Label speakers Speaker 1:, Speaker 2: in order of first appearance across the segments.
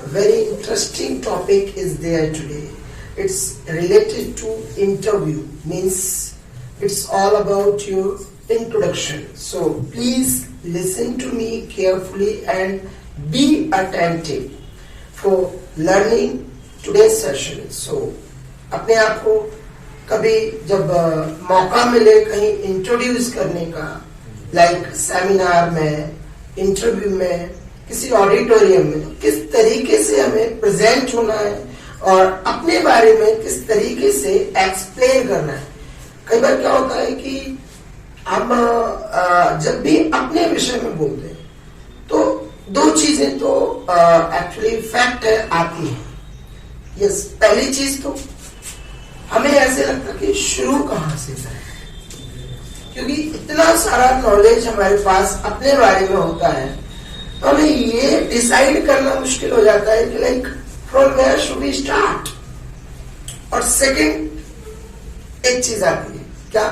Speaker 1: very interesting topic is there today. It's related to interview, means it's all about your introduction. So please listen to me carefully and be attentive for learning today's session. So अपने आप को कभी जब मौका मिले कहीं introduce करने का, लाइक सेमिनार में, इंटरव्यू में, किसी ऑडिटोरियम में, तो किस तरीके से हमें प्रेजेंट होना है और अपने बारे में किस तरीके से एक्सप्लेन करना है। कई बार क्या होता है कि हम जब भी अपने विषय में बोलते हैं तो दो चीजें तो एक्चुअली फैक्ट है आती है। यस, पहली चीज तो हमें ऐसे लगता है कि शुरू कहां से करें, क्योंकि इतना सारा नॉलेज हमारे पास अपने बारे में होता है तो हमें ये डिसाइड करना मुश्किल हो जाता है कि like from where should we start. और सेकंड एक चीज आती है, क्या,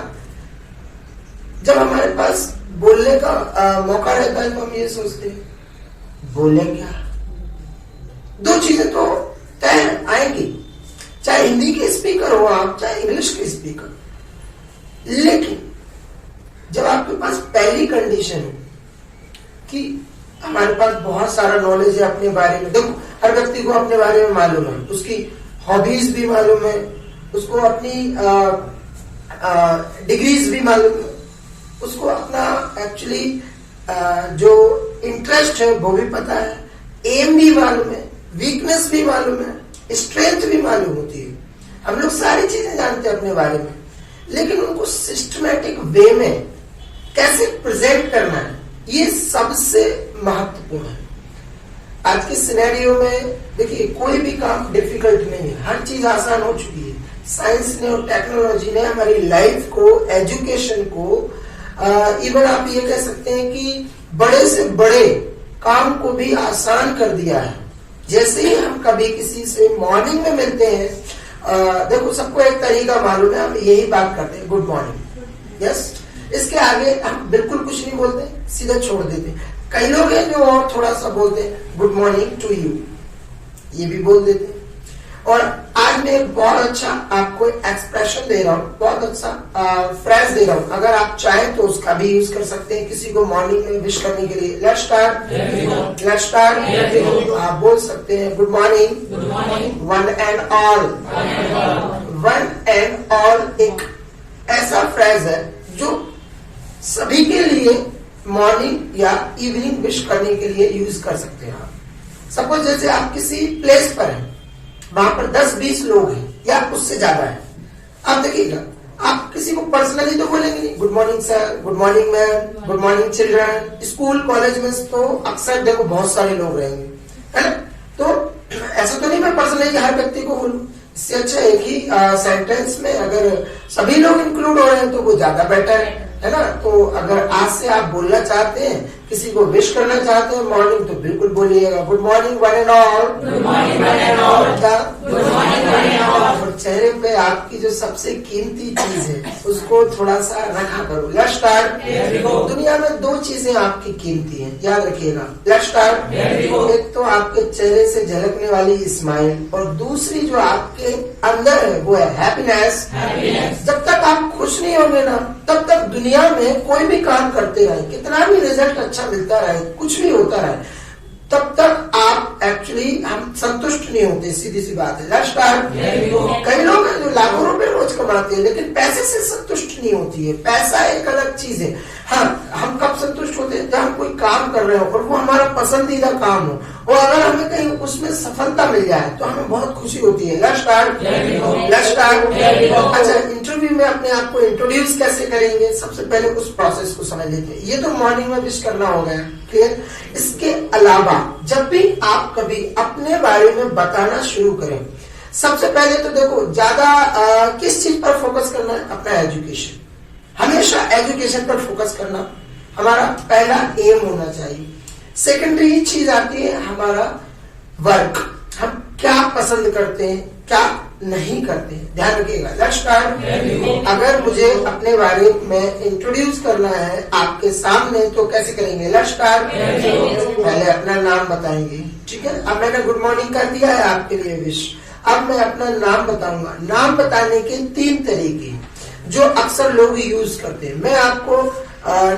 Speaker 1: जब हमारे पास बोलने का मौका रहता है तो हम ये सोचते हैं बोले क्या। दो चीजें तो तय आएंगी, चाहे हिंदी के स्पीकर हो आप, चाहे इंग्लिश के स्पीकर, लेकिन जब आपके पास पहली कंडीशन हो कि हमारे पास बहुत सारा नॉलेज है अपने बारे में। देखो, हर व्यक्ति को अपने बारे में मालूम है, उसकी हॉबीज भी मालूम है, उसको अपनी डिग्रीज भी मालूम है, उसको अपना एक्चुअली जो इंटरेस्ट है वो भी पता है, एम भी मालूम है, वीकनेस भी मालूम है, स्ट्रेंथ भी मालूम होती है। हम लोग सारी चीजें जानते हैं अपने बारे में, लेकिन उनको सिस्टमैटिक वे में कैसे प्रेजेंट करना है ये सबसे महत्वपूर्ण है। आज के सिनेरियो में देखिए, कोई भी काम डिफिकल्ट नहीं है, हर चीज आसान हो चुकी है। साइंस ने और टेक्नोलॉजी ने हमारी लाइफ को, एजुकेशन को, इवन आप ये कह सकते हैं कि बड़े से बड़े काम को भी आसान कर दिया है। जैसे ही हम कभी किसी से मॉर्निंग में मिलते हैं, देखो सबको एक तरीका मालूम है, हम यही बात करते हैं, गुड मॉर्निंग, यस। इसके आगे हम बिल्कुल कुछ नहीं बोलते, सीधा छोड़ देते। कई लोग हैं जो और थोड़ा सा बोलते हैं, गुड मॉर्निंग टू यू, ये भी बोल देते हैं। और आज मैं एक बहुत अच्छा आपको एक्सप्रेशन दे रहा हूँ, बहुत अच्छा फ्रेज दे रहा हूँ, अगर आप चाहें तो उसका भी यूज कर सकते हैं किसी को मॉर्निंग में विश करने के लिए। Let's start. आप बोल सकते हैं, good morning one and all. One and all एक ऐसा फ्रेज है जो सभी के लिए मॉर्निंग या इवनिंग विश करने के लिए यूज कर सकते हैं आप। सपोज जैसे आप किसी प्लेस पर हैं, वहां पर 10-20 लोग हैं या उससे ज्यादा है, आप देखिएगा, आप किसी को पर्सनली तो बोलेंगे नहीं, good morning sir, good morning ma'am, good morning children. School college में तो अक्सर देखो बहुत सारे लोग रहेंगे, है ना, तो ऐसा तो नहीं मैं पर्सनली हर व्यक्ति को बोलूं। इससे अच्छा है कि सेंटेंस में अगर सभी लोग इंक्लूड हो रहे हैं तो वो ज्यादा बेटर है ना। तो अगर आज से आप बोलना चाहते हैं, किसी को विश करना चाहते हैं मॉर्निंग, तो बिल्कुल बोलिएगा, good morning one and all. क्या, और चेहरे पे आपकी जो सबसे कीमती चीज है उसको थोड़ा सा रखा करो। Let's start. दुनिया में दो चीजें आपकी कीमती हैं, याद रखिएगा। Let's start. एक तो आपके चेहरे से झलकने वाली स्माइल, और दूसरी जो आपके अंदर है वो है हैप्पीनेस। जब तक आप खुश नहीं होंगे ना, तब तक दुनिया में कोई भी काम करते रहे, कितना भी रिजल्ट अच्छा मिलता रहे, कुछ भी होता रहे, तब तक आप एक्चुअली हम संतुष्ट नहीं होते, सीधी सी बात है। Let's start. कई लोग हैं जो लाखों रुपए रोज कमाते हैं लेकिन पैसे से संतुष्ट नहीं होती है। पैसा एक अलग चीज है। हाँ, हम कब संतुष्ट होते हैं, जब हम कोई काम कर रहे हो और वो हमारा पसंदीदा काम हो, और अगर हमें कहीं उसमें सफलता मिल जाए तो हमें बहुत खुशी होती है। Let's start. अच्छा, इंटरव्यू में अपने आप को इंट्रोड्यूस कैसे करेंगे, सबसे पहले उस प्रोसेस को समझ लेते हैं। ये तो मॉर्निंग में विश करना हो गया, क्लियर। इसके अलावा जब भी आप कभी अपने बारे में बताना शुरू करें, सबसे पहले तो देखो ज्यादा किस चीज पर फोकस करना है, अपना एजुकेशन। हमेशा एजुकेशन पर फोकस करना हमारा पहला एम होना चाहिए। सेकेंडरी चीज आती है हमारा वर्क, हम क्या पसंद करते हैं, क्या नहीं करते। ध्यान रखिएगा। Let's start. अगर मुझे अपने बारे में इंट्रोड्यूस करना है आपके सामने तो कैसे करेंगे? Let's start. पहले अपना नाम बताएंगे, ठीक है। अब मैंने गुड मॉर्निंग कर दिया है आपके लिए विश। अब मैं अपना नाम बताऊंगा। नाम बताने के 3 तरीके जो अक्सर लोग यूज करते हैं। मैं आपको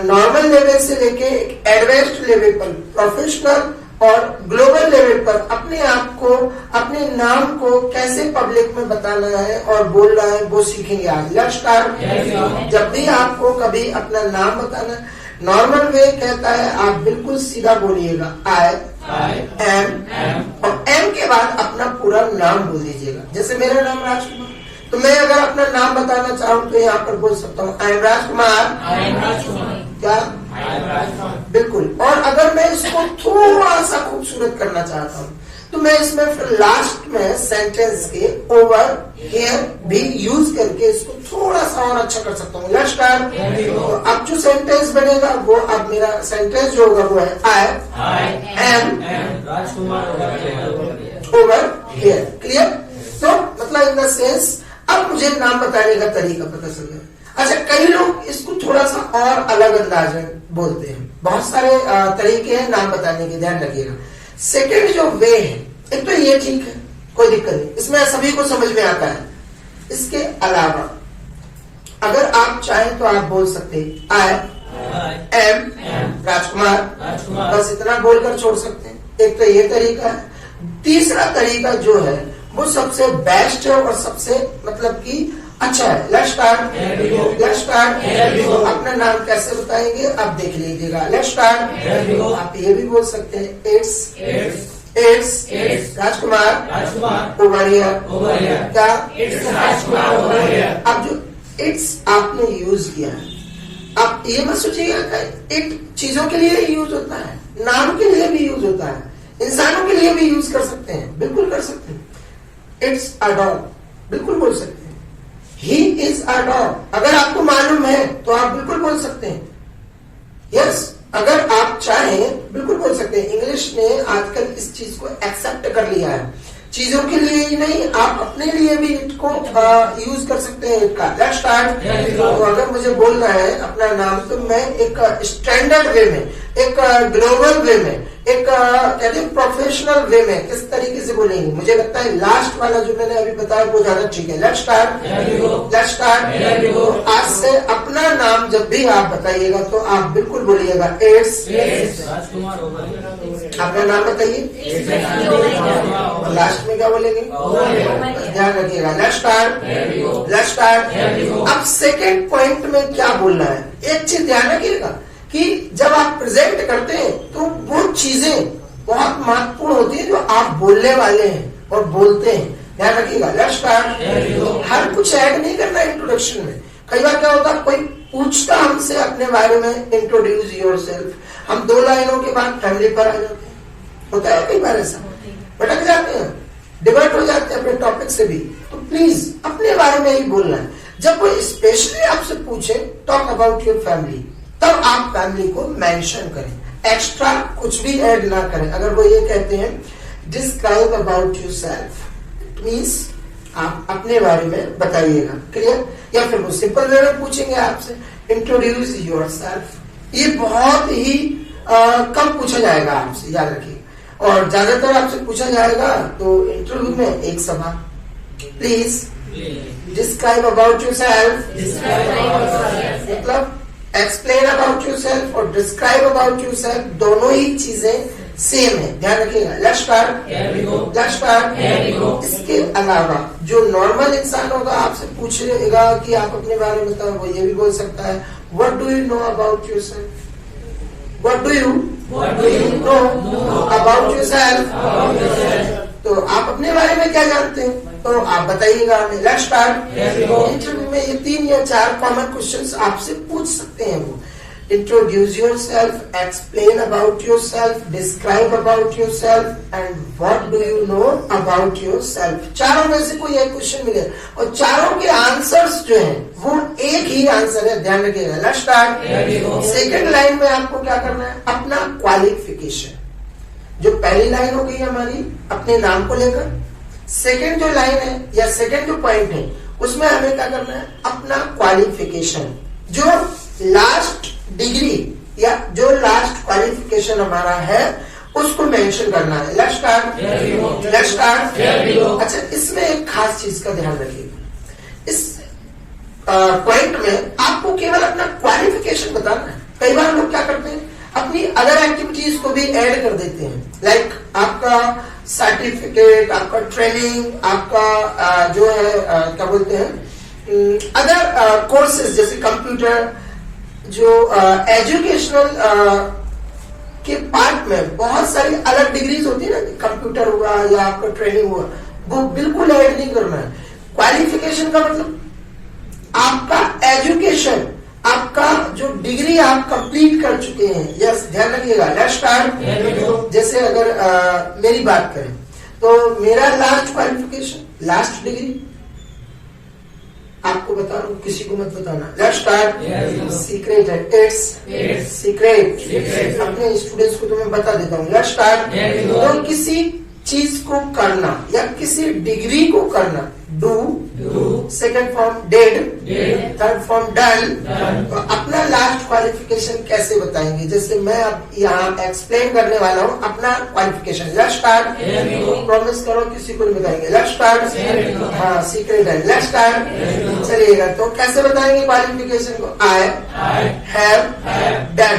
Speaker 1: नॉर्मल लेवल से लेके एडवांस्ड लेवल पर, प्रोफेशनल और ग्लोबल लेवल पर अपने आप को, अपने नाम को कैसे पब्लिक में बताना है और बोलना है वो सीखेंगे आज। Let's start. जब भी आपको कभी अपना नाम बताना है, नॉर्मल वे कहता है आप बिल्कुल सीधा बोलिएगा आई एम, और एम के बाद अपना पूरा नाम बोल दीजिएगा। जैसे मेरा नाम राजकुमार, तो मैं अगर अपना नाम बताना चाहूँ तो यहाँ पर बोल सकता हूँ आई एम राजकुमार। क्या? बिल्कुल। और अगर मैं इसको थोड़ा सा खूबसूरत करना चाहता हूँ तो मैं इसमें फिर लास्ट में सेंटेंस के ओवर हियर भी यूज करके इसको थोड़ा सा और अच्छा कर सकता हूँ। Let's start. तो अब जो सेंटेंस बनेगा वो, अब मेरा सेंटेंस जो होगा वो है I am over here. Clear? तो मतलब इन द सेंस अब मुझे नाम बताने का तरीका पता चल गया। अच्छा, कई लोग इसको थोड़ा सा और अलग अंदाज में बोलते हैं। बहुत सारे तरीके हैं नाम बताने के, ध्यान रखिएगा। सेकंड जो वे है, एक तो ये ठीक है, कोई दिक्कत नहीं, इसमें सभी को समझ में आता है। इसके अलावा अगर आप चाहें तो आप बोल सकते हैं आई एम राजकुमार, बस इतना बोलकर छोड़ सकते हैं। एक तो ये तरीका है। तीसरा तरीका जो है वो सबसे बेस्ट है और सबसे मतलब कि अच्छा है। Let's start. Let's start. अपना नाम कैसे बताएंगे आप देख लीजिएगा। Let's start. आप ये भी बोल सकते हैं इट्स राजकुमार ओवर हियर। क्या? अब जो इट्स आपने यूज किया है, आप ये मत सोचिएगा इट चीजों के लिए यूज होता है, नाम के लिए भी यूज होता है, इंसानों के लिए भी यूज कर सकते हैं, बिल्कुल कर सकते हैं। इट्स अ डॉग, बिल्कुल बोल सकते हैं। ही इज अ डॉग, अगर आपको मालूम है तो आप बिल्कुल बोल सकते हैं। यस, अगर आप चाहें बिल्कुल बोल सकते हैं। इंग्लिश ने आजकल इस चीज को एक्सेप्ट कर लिया है, चीजों के लिए ही नहीं, आप अपने लिए भी इसको यूज कर सकते हैं इसका। Let's start. तो अगर मुझे बोलना है अपना नाम तो मैं एक स्टैंडर्ड वे में, एक ग्लोबल वे में, एक कहते हैं प्रोफेशनल वे में किस तरीके से बोलेंगे, मुझे लगता है लास्ट वाला जो मैंने अभी बताया वो ज्यादा ठीक है। Let's start. Let's start. आज से अपना नाम जब भी आप बताइएगा तो आप बिल्कुल बोलिएगा इट्स राजकुमार। अपना नाम बताइए, लास्ट में क्या बोलेंगे ध्यान रखिएगा। Let's start. Let's start. अब सेकेंड पॉइंट में क्या बोलना है, एक चीज ध्यान रखिएगा कि जब आप प्रेजेंट करते हैं तो वो चीजें बहुत महत्वपूर्ण होती है जो आप बोलने वाले हैं और बोलते हैं, ध्यान रखिएगा। Let's start. हर कुछ ऐड नहीं करना इंट्रोडक्शन में। कई बार क्या होता है, कोई पूछता हमसे अपने बारे में इंट्रोड्यूस योरसेल्फ, हम 2 लाइनों के बाद फैमिली पर आ जाते हैं। होता है कई बार ऐसा, भटक जाते हैं, डिवर्ट हो जाते हैं अपने टॉपिक से भी। तो प्लीज अपने बारे में ही बोलना है। जब कोई स्पेशली आपसे पूछे टॉक अबाउट योर फैमिली, तब आप फैमिली को मेंशन करें, एक्स्ट्रा कुछ भी ऐड ना करें। अगर वो ये कहते हैं डिस्क्राइब अबाउट योरसेल्फ, मींस आप अपने बारे में बताइएगा। क्लियर? या फिर वो सिंपल वे में पूछेंगे आपसे इंट्रोड्यूस योरसेल्फ। ये बहुत ही कम पूछा जाएगा आपसे, याद रखिए। और ज्यादातर आपसे पूछा जाएगा तो इंटरव्यू में एक सवाल, प्लीज डिस्क्राइब अबाउट योरसेल्फ। मतलब एक्सप्लेन अबाउट योरसेल्फ और डिस्क्राइब अबाउट योरसेल्फ दोनों ही चीजें सेम है, ध्यान रखिएगा। Let's start. Let's start. इसके अलावा जो नॉर्मल इंसान होगा आपसे पूछेगा कि आप अपने बारे में बताओ, वो ये भी बोल सकता है what do you know about yourself. What do you know about yourself. तो आप अपने बारे में क्या जानते हैं तो आप बताइएगा हमें। Let's start. इंटरव्यू में ये 3 या 4 कॉमन क्वेश्चंस आपसे पूछ सकते हैं वो। Introduce yourself, explain about yourself, describe about yourself and what do you know about yourself. चारों में से कोई एक क्वेश्चन मिले और चारों के आंसर्स जो हैं वो एक ही आंसर है, ध्यान रखिएगा। Let's start. सेकंड लाइन में आपको क्या करना है, अपना क्वालिफिकेशन। जो पहली लाइन हो गई हमारी अपने नाम को लेकर, सेकंड जो लाइन है या सेकंड जो पॉइंट है उसमें हमें क्या करना है, अपना क्वालिफिकेशन, जो लास्ट डिग्री या जो लास्ट क्वालिफिकेशन हमारा है उसको मेंशन करना है। Let's start. अच्छा, इसमें एक खास चीज का ध्यान रखिएगा, इस पॉइंट में आपको केवल अपना क्वालिफिकेशन बताना है। कई बार लोग क्या करते हैं, अपनी अदर एक्टिविटीज को भी ऐड कर देते हैं, लाइक आपका सर्टिफिकेट, आपका ट्रेनिंग, आपका जो है क्या बोलते हैं अदर कोर्सेज जैसे कंप्यूटर, जो एजुकेशनल के पार्ट में बहुत सारी अलग डिग्रीज होती है ना, कंप्यूटर हुआ या आपका ट्रेनिंग हुआ, वो बिल्कुल ऐड नहीं करना है। क्वालिफिकेशन का मतलब आपका एजुकेशन, आपका जो डिग्री आप कंप्लीट कर चुके हैं। यस, ध्यान रखिएगा। Let's start. जैसे अगर मेरी बात करें तो मेरा लास्ट क्वालिफिकेशन, लास्ट डिग्री आपको बता रहा हूँ, किसी को मत बताना। Let's start. सीक्रेट है, इट्स सीक्रेट। अपने स्टूडेंट्स को तो मैं बता देता हूँ। Let's start. तो किसी चीज को करना या किसी डिग्री को करना, do, second form did, third form done. तो अपना लास्ट क्वालिफिकेशन कैसे बताएंगे, जैसे मैं अब यहाँ एक्सप्लेन करने वाला हूँ अपना क्वालिफिकेशन। Let's start. प्रॉमिस करो किसी को नहीं बताएंगे। Let's start. हाँ, सीक्रेट है। Let's start. चलिएगा, तो कैसे बताएंगे क्वालिफिकेशन को? I have done.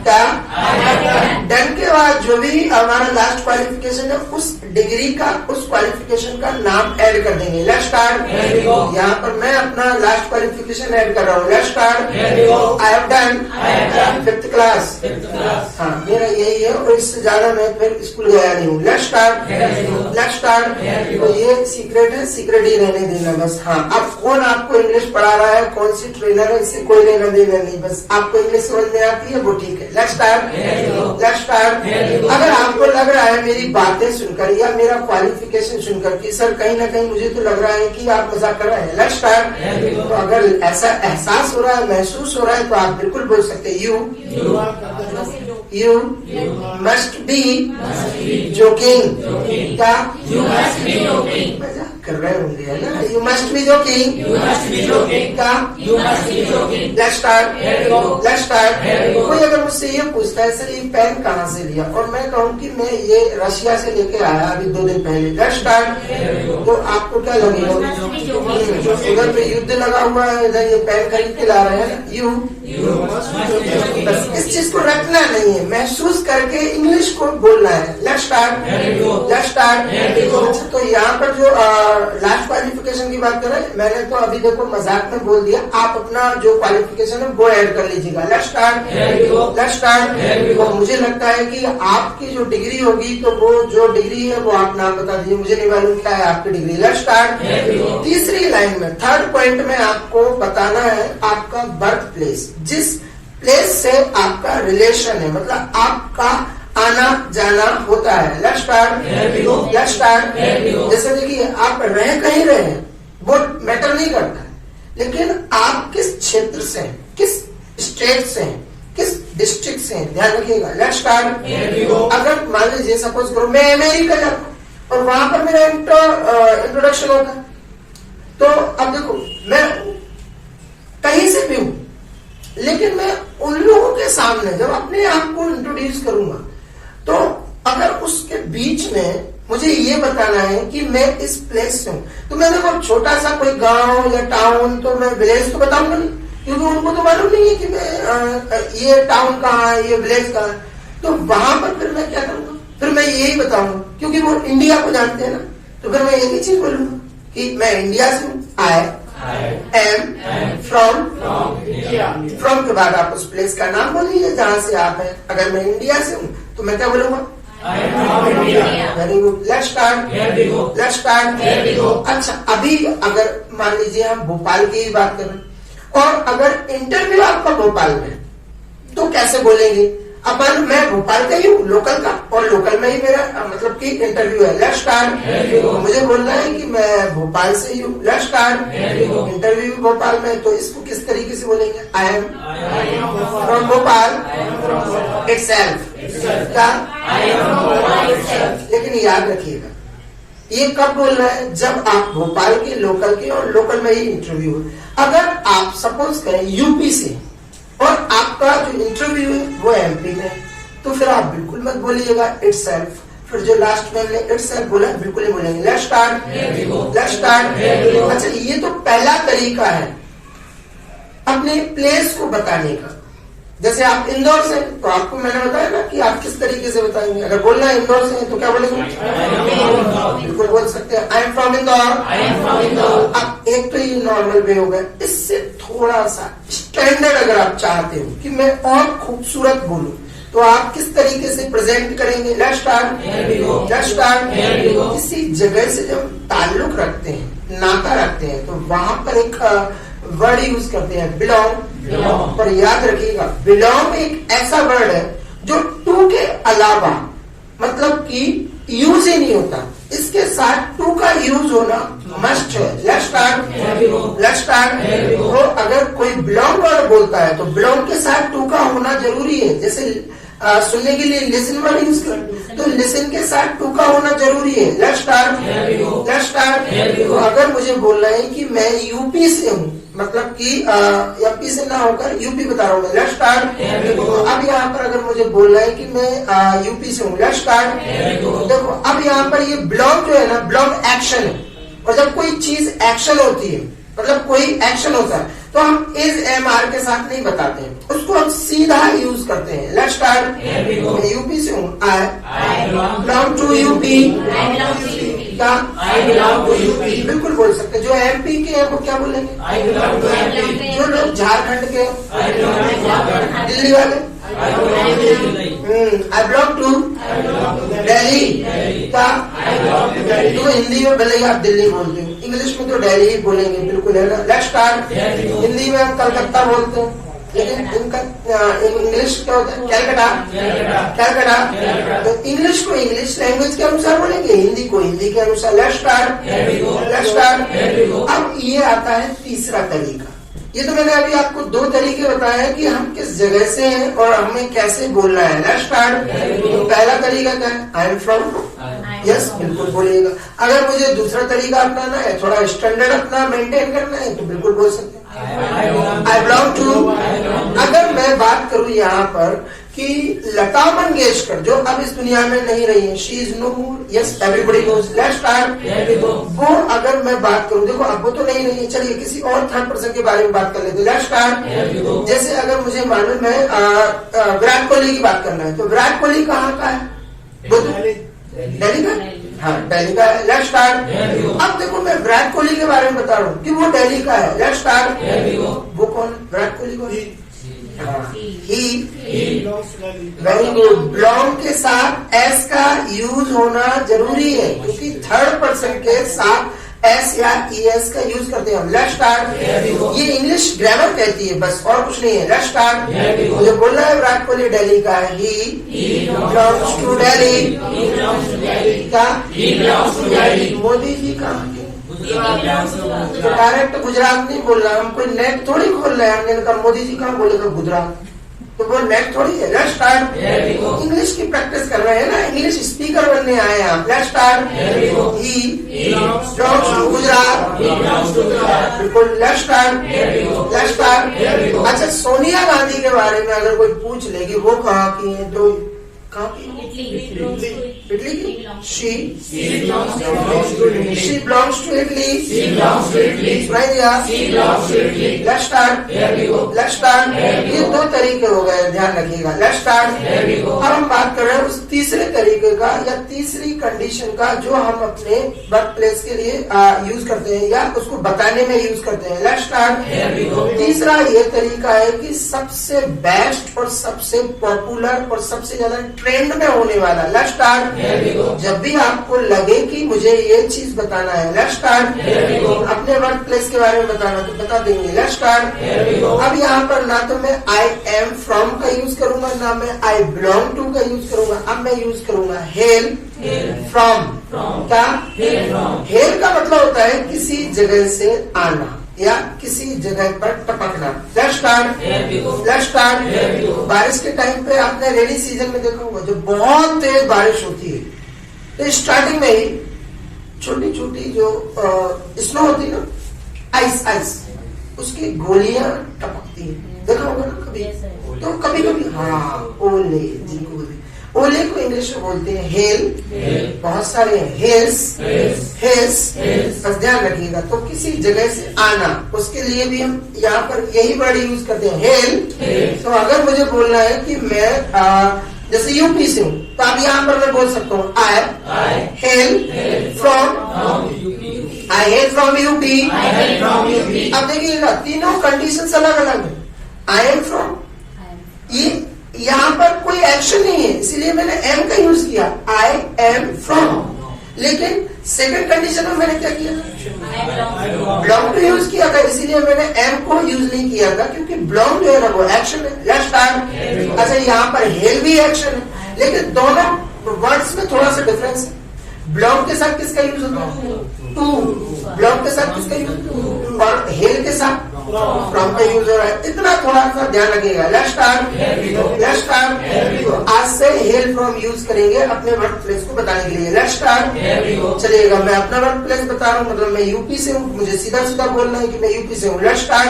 Speaker 1: क्या? डन के बाद जो भी हमारा लास्ट क्वालिफिकेशन है उस डिग्री का, उस क्वालिफिकेशन का नाम ऐड कर देंगे। Let's start. यहाँ पर मैं अपना लास्ट क्वालिफिकेशन ऐड कर रहा हूँ। Let's start. I have done 5th class. हाँ, मेरा यही है और इससे ज्यादा मैं फिर स्कूल गया नहीं हूँ। Let's start. Let's start. तो ये सीक्रेट है, सीक्रेट ही रहने देना बस। हाँ, अब कौन आपको इंग्लिश पढ़ा रहा है, कौन सी ट्रेनर है, इससे कोई लेना देना नहीं, बस आपको इंग्लिश समझ में आती है वो ठीक है। Let's start. Let's start. अगर आपको लग रहा है मेरी बातें सुनकर या मेरा क्वालिफिकेशन सुनकर कि सर कहीं ना कहीं मुझे तो लग रहा है कि आप मजाक कर रहे हैं, लेट्स स्टार्ट। तो अगर ऐसा एहसास हो रहा है, महसूस हो रहा है, तो आप बिल्कुल बोल सकते हैं यू मस्ट बी जोकिंग। क्या? मजाक कर रहे होंगे, है ना? You must be joking. क्या? Let's start. Let's start. कोई अगर मुझसे ये पूछता है सर ये पेन कहाँ से लिया, और मैं कहूँ कि मैं ये रशिया से लेके आया अभी 2 दिन पहले, लेट्स स्टार्ट, तो आपको क्या लगेगा? उधर पे युद्ध लगा हुआ है, इधर ये पेन खरीद के ला रहे हैं। यू बस इस चीज को रखना नहीं है, महसूस करके इंग्लिश को बोलना है। Let's start. Let's start. तो यहाँ पर जो लास्ट क्वालिफिकेशन की बात करें, मैंने तो अभी देखो मजाक में बोल दिया, आप अपना जो क्वालिफिकेशन है वो ऐड कर लीजिएगा। Let's start. Let's start. तो मुझे लगता है कि आपकी जो डिग्री होगी, तो वो जो डिग्री है वो आप नाम बता दीजिए, मुझे नहीं मालूम क्या है आपकी डिग्री। Let's start. तीसरी लाइन में, थर्ड पॉइंट में आपको बताना है आपका बर्थ प्लेस, जिस प्लेस से आपका रिलेशन है, मतलब आपका आना जाना होता है। Let's start. Let's start. जैसे देखिए, आप रह कहीं रहे हैं वो मैटर नहीं करता है, लेकिन आप किस क्षेत्र से हैं, किस स्टेट से हैं, किस डिस्ट्रिक्ट से हैं, ध्यान रखिएगा। Let's start. अगर मान लीजिए सपोज करो मैं अमेरिका जाता हूँ और वहां पर मेरा इंट्रोडक्शन होता है, तो अब देखो मैं कहीं से भी हूं, लेकिन मैं उन लोगों के सामने जब अपने आप को इंट्रोड्यूस करूंगा, तो अगर उसके बीच में मुझे ये बताना है कि मैं इस प्लेस से हूं, तो मैं देखो छोटा सा कोई गांव या टाउन, तो मैं विलेज तो बताऊंगा नहीं, क्योंकि उनको तो मालूम नहीं है कि मैं ये टाउन कहाँ है, ये विलेज कहाँ है। तो वहां पर फिर मैं क्या करूंगा, फिर मैं यही बताऊंगा, क्योंकि वो इंडिया को जानते हैं ना, तो फिर मैं एक ही चीज बोलूंगा कि मैं इंडिया से हूँ। आई एम फ्रॉम के बाद आप उस प्लेस का नाम बोलिए जहां से आप हैं। अगर मैं इंडिया से हूँ तो मैं क्या बोलूंगा? Very good. Let's start. Let's start. अच्छा, अभी अगर मान लीजिए हम भोपाल की ही बात करें, और अगर इंटरव्यू आपका भोपाल में, तो कैसे बोलेंगे? अपन मैं भोपाल का ही हूँ, लोकल का, और लोकल में ही मेरा मतलब कि इंटरव्यू है। Let's start. मुझे बोलना है कि मैं भोपाल से ही हूँ। Let's start. इंटरव्यू भी भोपाल में, तो इसको किस तरीके से बोलेंगे? I am from Bhopal itself. क्या? लेकिन याद रखिएगा, ये कब बोलना है? जब आप भोपाल के लोकल के और लोकल में ही इंटरव्यू है। अगर आप सपोज करें यूपी से और आपका जो इंटरव्यू है वो एमपी में, तो फिर आप बिल्कुल मत बोलिएगा इटसेल्फ। फिर जो लास्ट में हमने इटसेल्फ बोला बिल्कुल ही बोलेंगे लेट्स स्टार्ट, लेट्स स्टार्ट। अच्छा, ये तो पहला तरीका है अपने प्लेस को बताने का। जैसे आप इंदौर से, तो आपको मैंने बताया ना कि आप किस तरीके से बताएंगे। अगर बोलना है इंदौर से तो क्या बोलेंगे? बिल्कुल बोल सकते हैं आई एम फ्रॉम इंदौर। अब एक तो ये नॉर्मल वे हो गया। इससे थोड़ा सा स्टैंडर्ड अगर आप चाहते हो कि मैं और खूबसूरत बोलूं, तो आप किस तरीके से प्रेजेंट करेंगे? Let's start, let's start. किसी जगह से जब ताल्लुक रखते हैं, नाता रखते हैं, तो वहां पर एक वर्ड यूज करते हैं बिलोंग। पर याद रखिएगा, बिलोंग एक ऐसा वर्ड है जो टू के अलावा मतलब कि यूज ही नहीं होता। इसके साथ टू का यूज होना मस्ट है। Let's start, let's start. तो अगर कोई बिलोंग वर्ड बोलता है तो बिलोंग के साथ टू का होना जरूरी है। जैसे सुनने के लिए लिसन वर्ड यूज कर, तो लिसन के साथ टू का होना जरूरी है। Let's start, let's start. तो अगर मुझे बोलना है कि मैं यूपी से हूँ, मतलब कि एमपी से ना होकर यूपी बता रहा हूँ, लेट्स स्टार्ट। अब यहाँ पर अगर मुझे बोलना है कि मैं यूपी से हूँ, लेट्स स्टार्ट। देखो अब यहाँ पर ये बिलोंग जो है ना, बिलोंग एक्शन है। और जब कोई चीज एक्शन होती है, मतलब कोई एक्शन होता है, तो हम इज एम आर के साथ नहीं बताते हैं, उसको हम सीधा यूज करते हैं। Let's start. मैं यूपी से हूँ, आई बिलोंग टू यूपी। क्या? I belong to UP. बिल्कुल बोल सकते हैं। जो एमपी के हैं वो क्या बोलेंगे? आई बिलोंग टू एमपी। जो लोग झारखंड के, दिल्ली वाले, आई बिलोंग टू दिल्ली। क्या? तो हिंदी में भले ही आप दिल्ली बोलते हो, इंग्लिश में तो दिल्ली ही बोलेंगे, बिल्कुल है ना। Let's start. हिंदी में हम कलकत्ता बोलते हैं, लेकिन इनका इंग्लिश क्या होता है? कैलकाटा, कैलकाटा। तो इंग्लिश को इंग्लिश लैंग्वेज के अनुसार बोलेंगे, हिंदी को हिंदी के अनुसार। Let's start, let's start. अब ये आता है तीसरा तरीका। ये तो मैंने अभी आपको दो तरीके बताए हैं कि हम किस जगह से हैं और हमें कैसे बोलना है। Let's start. तो पहला तरीका क्या है? आई एम फ्रॉम, यस बिल्कुल बोलिएगा। अगर मुझे दूसरा तरीका अपनाना है, थोड़ा स्टैंडर्ड अपना मेंटेन करना है, तो बिल्कुल बोल सकते हैं आई बिलोंग टू। अगर मैं बात करूं यहाँ पर कि लता मंगेशकर जो अब इस दुनिया में नहीं रही है, she is no more, yes everybody knows. Let's start. वो अगर मैं बात करूं, देखो अब वो तो नहीं रही है, चलिए किसी और थर्ड पर्सन के बारे में बात कर लेते हैं। Let's start. जैसे अगर मुझे मालूम है विराट कोहली की बात करना है, तो विराट कोहली कहाँ का है? दिल्ली का। हाँ दिल्ली का है। Let's start. अब देखो मैं विराट कोहली के बारे में बता रहा हूँ कि वो दिल्ली का है। Let's start. वो कौन? विराट कोहली कौन? ही। Very good. बिलोंग के साथ एस का यूज होना जरूरी है, क्योंकि थर्ड पर्सन के साथ एस या ईएस का यूज करते हैं हम। Let's start. ये इंग्लिश ग्रामर कहती है, बस और कुछ नहीं है। Let's start. मुझे बोलना है विराट कोहली दिल्ली का है। He belongs to Delhi. क्या? मोदी जी कहाँ के? तो डायरेक्ट गुजरात नहीं बोल रहा, हम कोई नेट थोड़ी खोल रहे हैं। हमने कहा मोदी जी कहाँ बोलेगा? गुजरात। तो वो नेट थोड़ी है। Let's start. इंग्लिश की प्रैक्टिस कर रहे हैं ना, इंग्लिश स्पीकर बनने आए हैं आप। Let's start. He belongs to Gujarat. बिल्कुल। Let's start, let's start. अच्छा, सोनिया गांधी के बारे में अगर कोई पूछ लेगी वो कहाँ की है, तो कहाँ की? इटली की। She belongs to Italy. Let's start, let's start. ये दो तरीके हो गए, ध्यान रखिएगा। Let's start. अब हम बात कर रहे हैं उस तीसरे तरीके का या तीसरी कंडीशन का जो हम अपने वर्क प्लेस के लिए यूज करते हैं या उसको बताने में यूज करते हैं। Let's start. तीसरा ये तरीका है कि सबसे बेस्ट और सबसे पॉपुलर और सबसे ज्यादा ट्रेंड में होने वाला। Let's start. जब भी आपको लगे कि मुझे ये चीज बताना है, लेट्स स्टार्ट। अपने वर्क प्लेस के बारे में बताना तो बता देंगे। Let's start. अब यहाँ पर ना तो मैं आई एम फ्रॉम का यूज करूंगा, ना मैं आई बिलोंग टू का यूज करूंगा। अब मैं यूज करूंगा हेल फ्रॉम। क्या? हेल का मतलब होता है किसी जगह से आना या किसी जगह पर टपकना। Let's start, let's start. बारिश के टाइम पे आपने रेनी सीजन में देखा होगा, जो बहुत तेज बारिश होती है तो स्टार्टिंग में ही छोटी छोटी जो स्नो होती है ना, आइस आइस, उसकी गोलियां टपकती है, देखा होगा ना कभी। तो कभी कभी हाँ, ओले, जिनको ओले को इंग्लिश में बोलते हैं हेल। बहुत सारे हेल्स, हेल्स, बस ध्यान रखिएगा। तो किसी जगह से आना, उसके लिए भी हम यहाँ पर यही वर्ड यूज करते हैं, हेल। तो अगर मुझे बोलना है कि मैं जैसे यूपी से हूँ, तो अब यहाँ पर मैं बोल सकता हूँ I hail from, I hail from UP. अब देखिएगा तीनों कंडीशंस अलग अलग है। आई एम फ्रॉम, ये यहाँ पर कोई एक्शन नहीं है, इसीलिए मैंने एम का यूज किया, आई एम फ्रॉम। लेकिन सेकंड कंडीशन में मैंने क्या किया, बिलोंग टू यूज किया था, इसीलिए मैंने एम को यूज नहीं किया था, क्योंकि बिलोंग जो है ना वो एक्शन है। Let's start. अच्छा, यहाँ पर हेल भी एक्शन है, लेकिन दोनों वर्ड्स में थोड़ा सा डिफरेंस है। बिलोंग के साथ किसका यूज होता है, टू। बिलोंग के साथ किसका यूज, और हेल के साथ फ्रॉम का यूज हो रहा है। इतना थोड़ा सा ध्यान रखिएगा। Let's start, let's start. आज से हेल फ्रॉम यूज करेंगे अपने वर्क प्लेस को बताने के लिए। Let's start. चलिएगा, मैं अपना वर्क प्लेस बता रहा हूँ, मतलब मैं यूपी से हूँ, मुझे सीधा सीधा बोलना है कि मैं यूपी से हूँ। Let's start.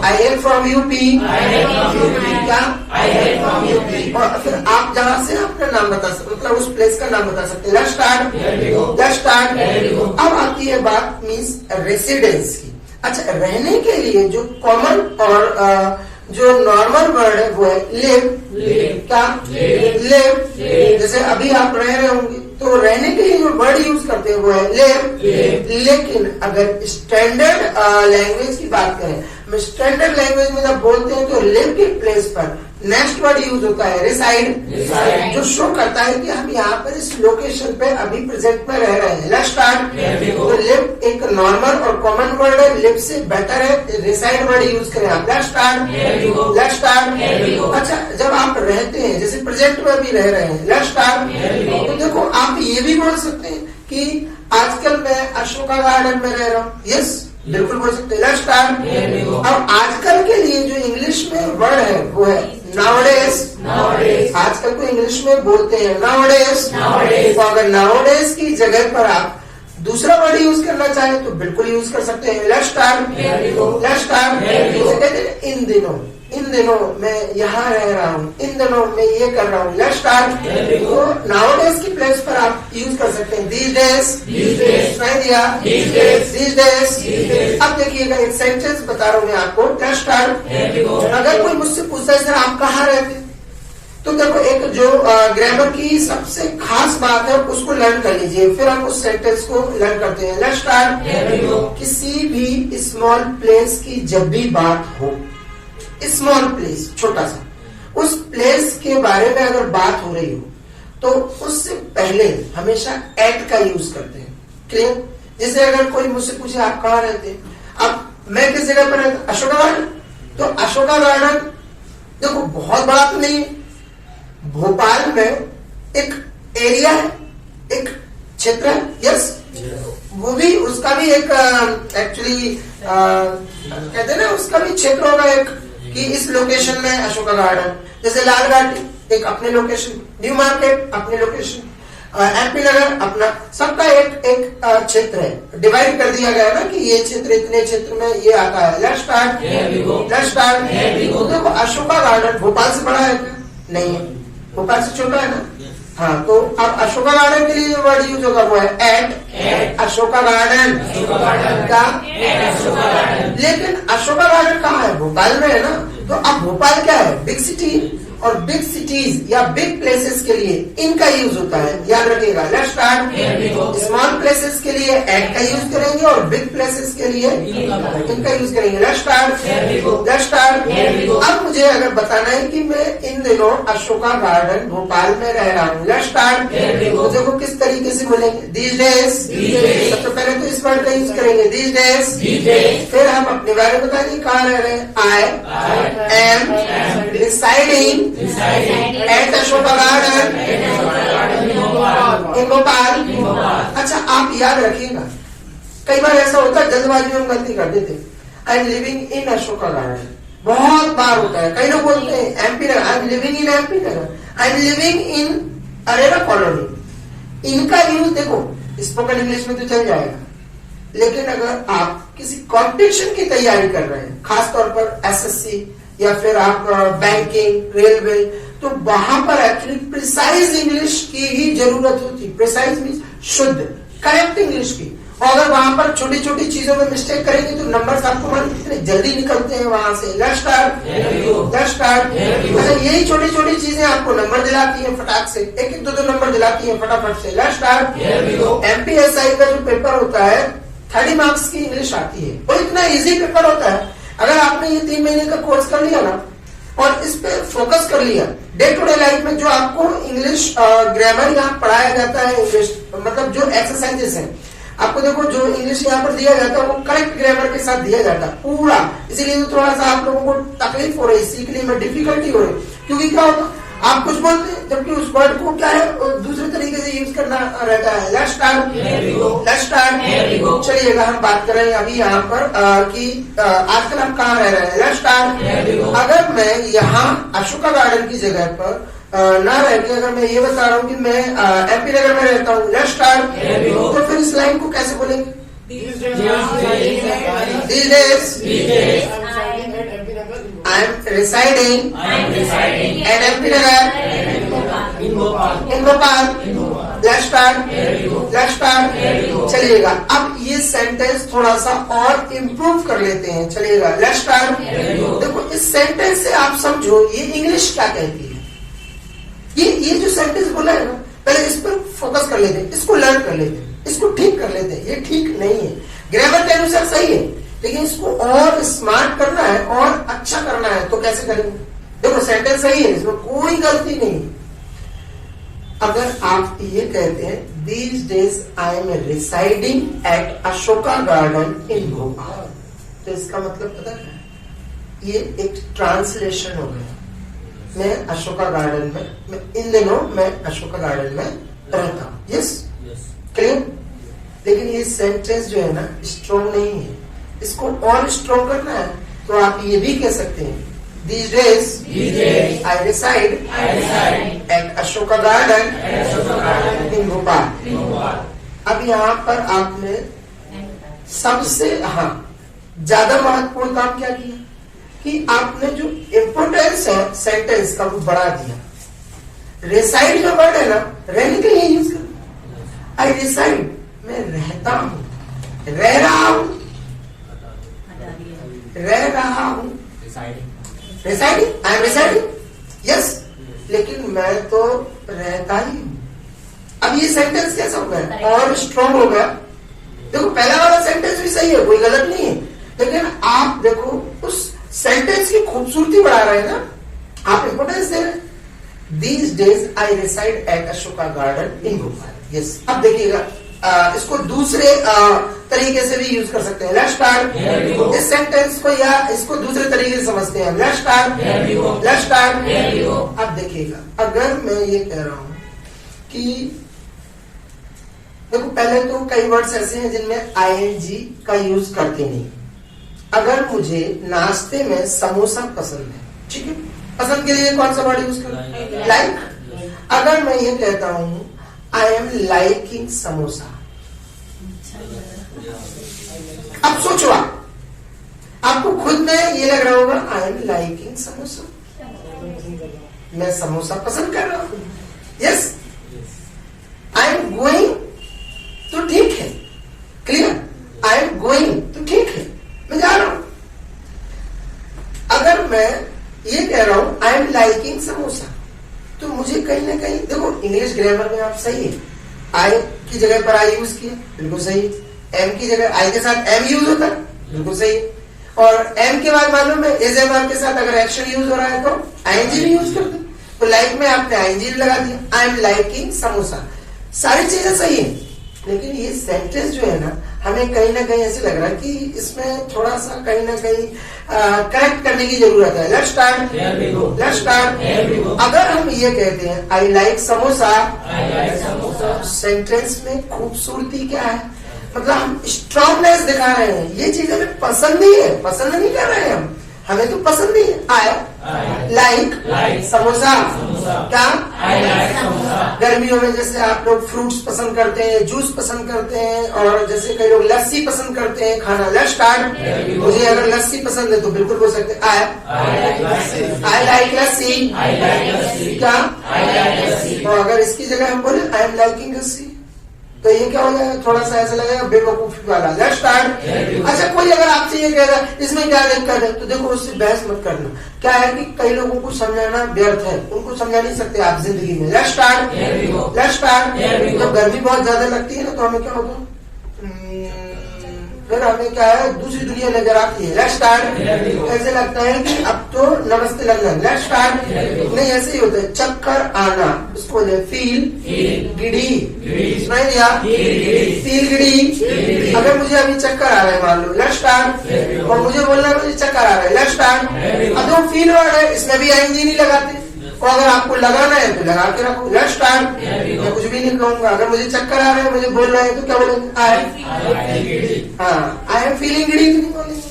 Speaker 1: I hail from UP. क्या, आई हेल फ्रॉम यूपी। और फिर आप जहाँ से अपना नाम बता सकते, मतलब उस प्लेस का नाम बता सकते हैं। Let's start, let's start. अब आती है बात मीन्स रेसिडेंस की। अच्छा, रहने के लिए जो कॉमन और जो नॉर्मल वर्ड है वो है लिव। क्या, लिव। जैसे अभी आप रह रहे होंगे, तो रहने के लिए जो वर्ड यूज करते हैं वो है लिव। लेकिन अगर स्टैंडर्ड लैंग्वेज की बात करें, स्टैंडर्ड लैंग्वेज में जब बोलते हैं तो लिव के प्लेस पर नेक्स्ट वर्ड यूज होता है रिसाइड, जो शो करता है कि हम यहाँ पर इस लोकेशन पे अभी प्रेजेंट में रह रहे हैं। Let's start. तो लिव एक नॉर्मल और कॉमन वर्ड है, लिव से बेटर है रिसाइड वर्ड यूज करें आप। Let's start, let's start. अच्छा, जब आप रहते हैं, जैसे प्रेजेंट में भी रह रहे हैं, लेट्स स्टार्ट। तो देखो, आप ये भी बोल सकते हैं कि आजकल मैं अशोका गार्डन में रह रहा हूँ। यस, बिल्कुल बोल सकते हैं। Let's start. अब आजकल के लिए जो इंग्लिश में वर्ड है वो है नाउडेज। आजकल को इंग्लिश में बोलते हैं नाउडेज। तो अगर नाउडेज की जगह पर आप दूसरा वर्ड यूज करना चाहें तो बिल्कुल यूज कर सकते हैं। Let's start, let's start. कहते हैं इन दिनों, इन दिनों मैं यहाँ रह रहा हूँ, इन दिनों मैं ये कर रहा हूँ। Let's start. तो नाउडेज की प्लेस पर आप यूज कर सकते हैं दीज डेज, सुनाई दिया, दीज डेज। अब देखिएगा, एक सेंटेंस बता रहा हूँ मैं आपको। Let's start. अगर कोई मुझसे पूछता है सर आप कहाँ रहते, तो देखो, एक जो ग्रामर की सबसे खास बात है उसको लर्न कर लीजिए, फिर हम उस सेंटेंस को लर्न करते हैं। Let's start. किसी भी स्मॉल प्लेस की जब भी बात हो, स्मॉल प्लेस, छोटा सा, उस प्लेस के बारे में अगर बात हो रही हो तो उससे पहले हमेशा एट का यूज करते हैं। क्लियर? जैसे अगर कोई मुझसे पूछे आप कहाँ रहते हैं, अब मैं किस जगह पर रहता, अशोका गार्डन। तो अशोका गार्डन देखो बहुत बड़ा तो नहीं है, भोपाल में एक एरिया है, एक क्षेत्र है। यस, वो भी, उसका भी एक एक्चुअली कहते हैं ना, उसका भी क्षेत्र होगा एक, कि इस लोकेशन में अशोका गार्डन। जैसे लाल घाटी एक अपने लोकेशन, न्यू मार्केट अपने लोकेशन, एमपी नगर अपना, सबका एक एक क्षेत्र है, डिवाइड कर दिया गया है ना कि ये क्षेत्र इतने क्षेत्र में ये आता है। Let's start, let's start. देखो, अशोका गार्डन भोपाल से बड़ा है क्या? नहीं है, भोपाल से छोटा है ना। हाँ, तो अब अशोका गार्डन के लिए जो वर्ड यूज होगा वो है एट अशोका गार्डन का। लेकिन अशोका गार्डन कहाँ है? भोपाल में है ना। तो अब भोपाल क्या है? बिग सिटी, और बिग सिटीज या बिग प्लेसेस के लिए इनका यूज होता है, याद रखिएगा। Let's start. स्मॉल प्लेसेस के लिए एट का यूज करेंगे और बिग प्लेसेस के लिए इनका यूज करेंगे। Let's start, let's start. अब मुझे अगर बताना है कि मैं इन दिनों अशोका गार्डन भोपाल में रह रहा हूँ, लेट्स स्टार्ट। तो देखो किस तरीके से बोलेंगे, दीज डेज। सबसे पहले तो इस वर्ड का यूज करेंगे, दीज डेज। फिर हम अपने बारे में बताएंगे कहाँ रह रहे हैं, I am residing at Ashoka garden in Bhopal. अच्छा, आप याद रखिएगा, कई बार ऐसा होता है जल्दबाजी में हम गलती कर देते, I am living in Ashoka garden. बहुत बार होता है, कई लोग बोलते हैं MP Nagar, I am living in MP Nagar, I am living in Arera colony. इनका यूज देखो, स्पोकन इंग्लिश में तो चल जाएगा, लेकिन अगर आप किसी कंपटीशन की तैयारी कर रहे हैं, खासतौर पर एसएससी या फिर आप बैंकिंग, रेलवे, तो वहां पर एक्चुअली प्रिसाइज इंग्लिश की ही जरूरत होती है। प्रिसाइज मींस शुद्ध, करेक्ट इंग्लिश की। और अगर वहां पर छोटी छोटी चीजों में मिस्टेक करेंगे तो नंबर्स आपको मान कितने जल्दी निकलते हैं वहां से। Let's start. अच्छा, यही छोटी छोटी चीजें आपको नंबर दिलाती हैं फटाक से, एक एक दो नंबर दिलाती हैं फटाफट से। Let's start. एमपीएसआई का जो पेपर होता है 30 मार्क्स की इंग्लिश आती है, वो इतना इजी पेपर होता है। अगर आपने ये 3 महीने का कोर्स कर लिया ना और इस पे फोकस कर लिया, डे टू डे लाइफ में जो आपको इंग्लिश ग्रामर यहाँ पढ़ाया जाता है, इंग्लिश मतलब जो एक्सरसाइजेस हैं आपको, देखो जो इंग्लिश यहाँ पर दिया जाता है वो करेक्ट ग्रामर के साथ दिया जाता है पूरा। इसीलिए तो थोड़ा सा आप लोगों को तकलीफ हो रही, सीखने में डिफिकल्टी हो रही, क्योंकि क्या होता आप कुछ बोलते हैं जबकि उस वर्ड को क्या है दूसरे तरीके से यूज करना रहता है। Let's start. चलिएगा, हम बात कर रहे हैं अभी यहाँ पर कि आजकल हम कहाँ रह रहे हैं। Let's start. अगर मैं यहाँ अशोका गार्डन की जगह पर ना रह के अगर मैं ये बता रहा हूँ कि मैं एमपी नगर में रहता हूँ, लेट्स स्टार्ट, तो फिर इस लाइन को कैसे बोलेंगे? These days I am residing at MP Nagar in Bhopal. Let's start. चलिएगा, अब ये सेंटेंस थोड़ा सा और इम्प्रूव कर लेते हैं। चलिएगा, लेट्स स्टार्ट। देखो इस सेंटेंस से आप समझो ये इंग्लिश क्या कहती है। ये जो सेंटेंस बोला है ना, पहले इस पर फोकस कर लेते हैं, इसको लर्न कर लेते हैं, इसको ठीक कर लेते हैं। ये ठीक नहीं है, ग्रामर के अनुसार सही है, लेकिन इसको और स्मार्ट करना है और अच्छा करना है, तो कैसे करेंगे? देखो सेंटेंस सही है, इसमें कोई गलती नहीं। अगर आप ये कहते हैं these days I am residing at Ashoka garden in Bhopal, तो इसका मतलब पता क्या है? ये एक ट्रांसलेशन हो गया। मैं अशोका गार्डन में, मैं इन दिनों मैं अशोका गार्डन में रहता हूँ। Yes, clear. लेकिन ये सेंटेंस जो है ना स्ट्रॉन्ग नहीं है, इसको और स्ट्रॉन्ग करना है तो आप ये भी कह सकते हैं These days I reside at Ashoka garden in Bhopal. अब यहाँ पर आपने सबसे ज्यादा महत्वपूर्ण काम क्या किया कि आपने जो इम्पोर्टेंस है सेंटेंस का वो बढ़ा दिया। रेसाइड जो वर्ड है ना, रहने के लिए यूज कर। आई रिसाइड, मैं रहता हूँ, रह रहा हूँ, residing, I am residing, yes, लेकिन मैं तो रहता ही हूँ। अब ये सेंटेंस कैसा हो गया और स्ट्रॉन्ग हो गया। देखो पहला वाला सेंटेंस भी सही है, कोई गलत नहीं है, लेकिन आप देखो उस सेंटेंस की खूबसूरती बढ़ा रहे हैं ना, आप इंपोर्टेंस दे रहे हैं। These days I reside at Ashoka garden in Bhopal. Yes, अब देखिएगा इसको दूसरे तरीके से भी यूज कर सकते हैं। Let's start. इस सेंटेंस को या इसको दूसरे तरीके से समझते हैं। Let's start. अब देखिएगा, अगर मैं ये कह रहा हूं कि देखो पहले तो कई वर्ड्स ऐसे हैं जिनमें आईएनजी का यूज करते नहीं। अगर मुझे नाश्ते में समोसा पसंद है, ठीक है, पसंद के लिए कौन सा वर्ड यूज करूं? लाइक। अगर मैं ये कहता हूं आई एम लाइकिंग समोसा, अब सोचो आपको खुद में ये लग रहा होगा आई एम लाइकिंग समोसा, मैं समोसा पसंद कर रहा हूं। यस, आई एम गोइंग तो ठीक है, क्लियर, आई एम गोइंग तो ठीक है, मैं जा रहा हूं। अगर मैं ये कह रहा हूं आई एम लाइकिंग समोसा, तो मुझे कहीं ना कहीं देखो इंग्लिश ग्रामर में आप सही है, आई की जगह पर आई यूज किया, बिल्कुल सही। एम की जगह आई के साथ एम यूज होता है, बिल्कुल सही। और एम के बाद मालूम है एज एम आर के साथ अगर एक्शन यूज हो रहा है तो आईएनजी भी यूज कर दो, तो लाइक में आपने आईएनजी लगा दिया, आई एम लाइकिंग समोसा, सारी चीजें सही है। लेकिन ये सेंटेंस जो है ना, हमें कहीं ना कहीं ऐसे लग रहा है कि इसमें थोड़ा सा कहीं ना कहीं करेक्ट करने की जरूरत है। Let's start. अगर हम ये कहते हैं आई लाइक समोसा, सेंटेंस में खूबसूरती क्या है, मतलब हम स्ट्रॉन्गनेस दिखा रहे हैं, ये चीज हमें पसंद नहीं है, पसंद नहीं कर रहे हैं हम, हमें तो पसंद नहीं है। आई लाइक समोसा, क्या? गर्मियों में जैसे आप लोग फ्रूट्स पसंद करते हैं, जूस पसंद करते हैं, और जैसे कई लोग लस्सी पसंद करते हैं खाना। Let's start. मुझे अगर लस्सी पसंद है तो बिल्कुल बोल सकते आई लाइक लस्सी। क्या? तो अगर इसकी जगह हम बोले आई एम लाइकिंग लस्सी, तो ये क्या हो जाएगा? थोड़ा सा ऐसा लगेगा बेवकूफी वाला। Let's start. अच्छा, कोई अगर आपसे ये कह रहा है इसमें क्या दिक्कत है, तो देखो उससे बहस मत करना। क्या है कि कई लोगों को समझाना व्यर्थ है, उनको समझा नहीं सकते आप जिंदगी में। Let's start. Let's start. जब गर्मी बहुत ज्यादा लगती है ना, तो हमें क्या होता है, फिर हमें क्या है, दूसरी दुनिया नजर आती है। Let's start. ऐसे लगता है कि अब तो नमस्ते लगना। Let's start. नहीं, ऐसे ही होता है। चक्कर आना, उसको बोले फील गिडी। सुनाई दिया? Feel giddy. अगर मुझे अभी चक्कर आ रहा है मान लो, लेट्स स्टार्ट, और मुझे बोलना है मुझे चक्कर आ रहा है, लेट्स स्टार्ट। अब जो फील वर्ड है इसमें भी आईएनजी नहीं लगाते, और अगर आपको लगाना है तो लगा के रखो। Let's start. मैं कुछ भी नहीं कहूंगा। अगर मुझे चक्कर आ रहा है, मुझे बोलना है, तो क्या बोलेंगे? आई एम फीलिंग गिडी नहीं बोलेंगे,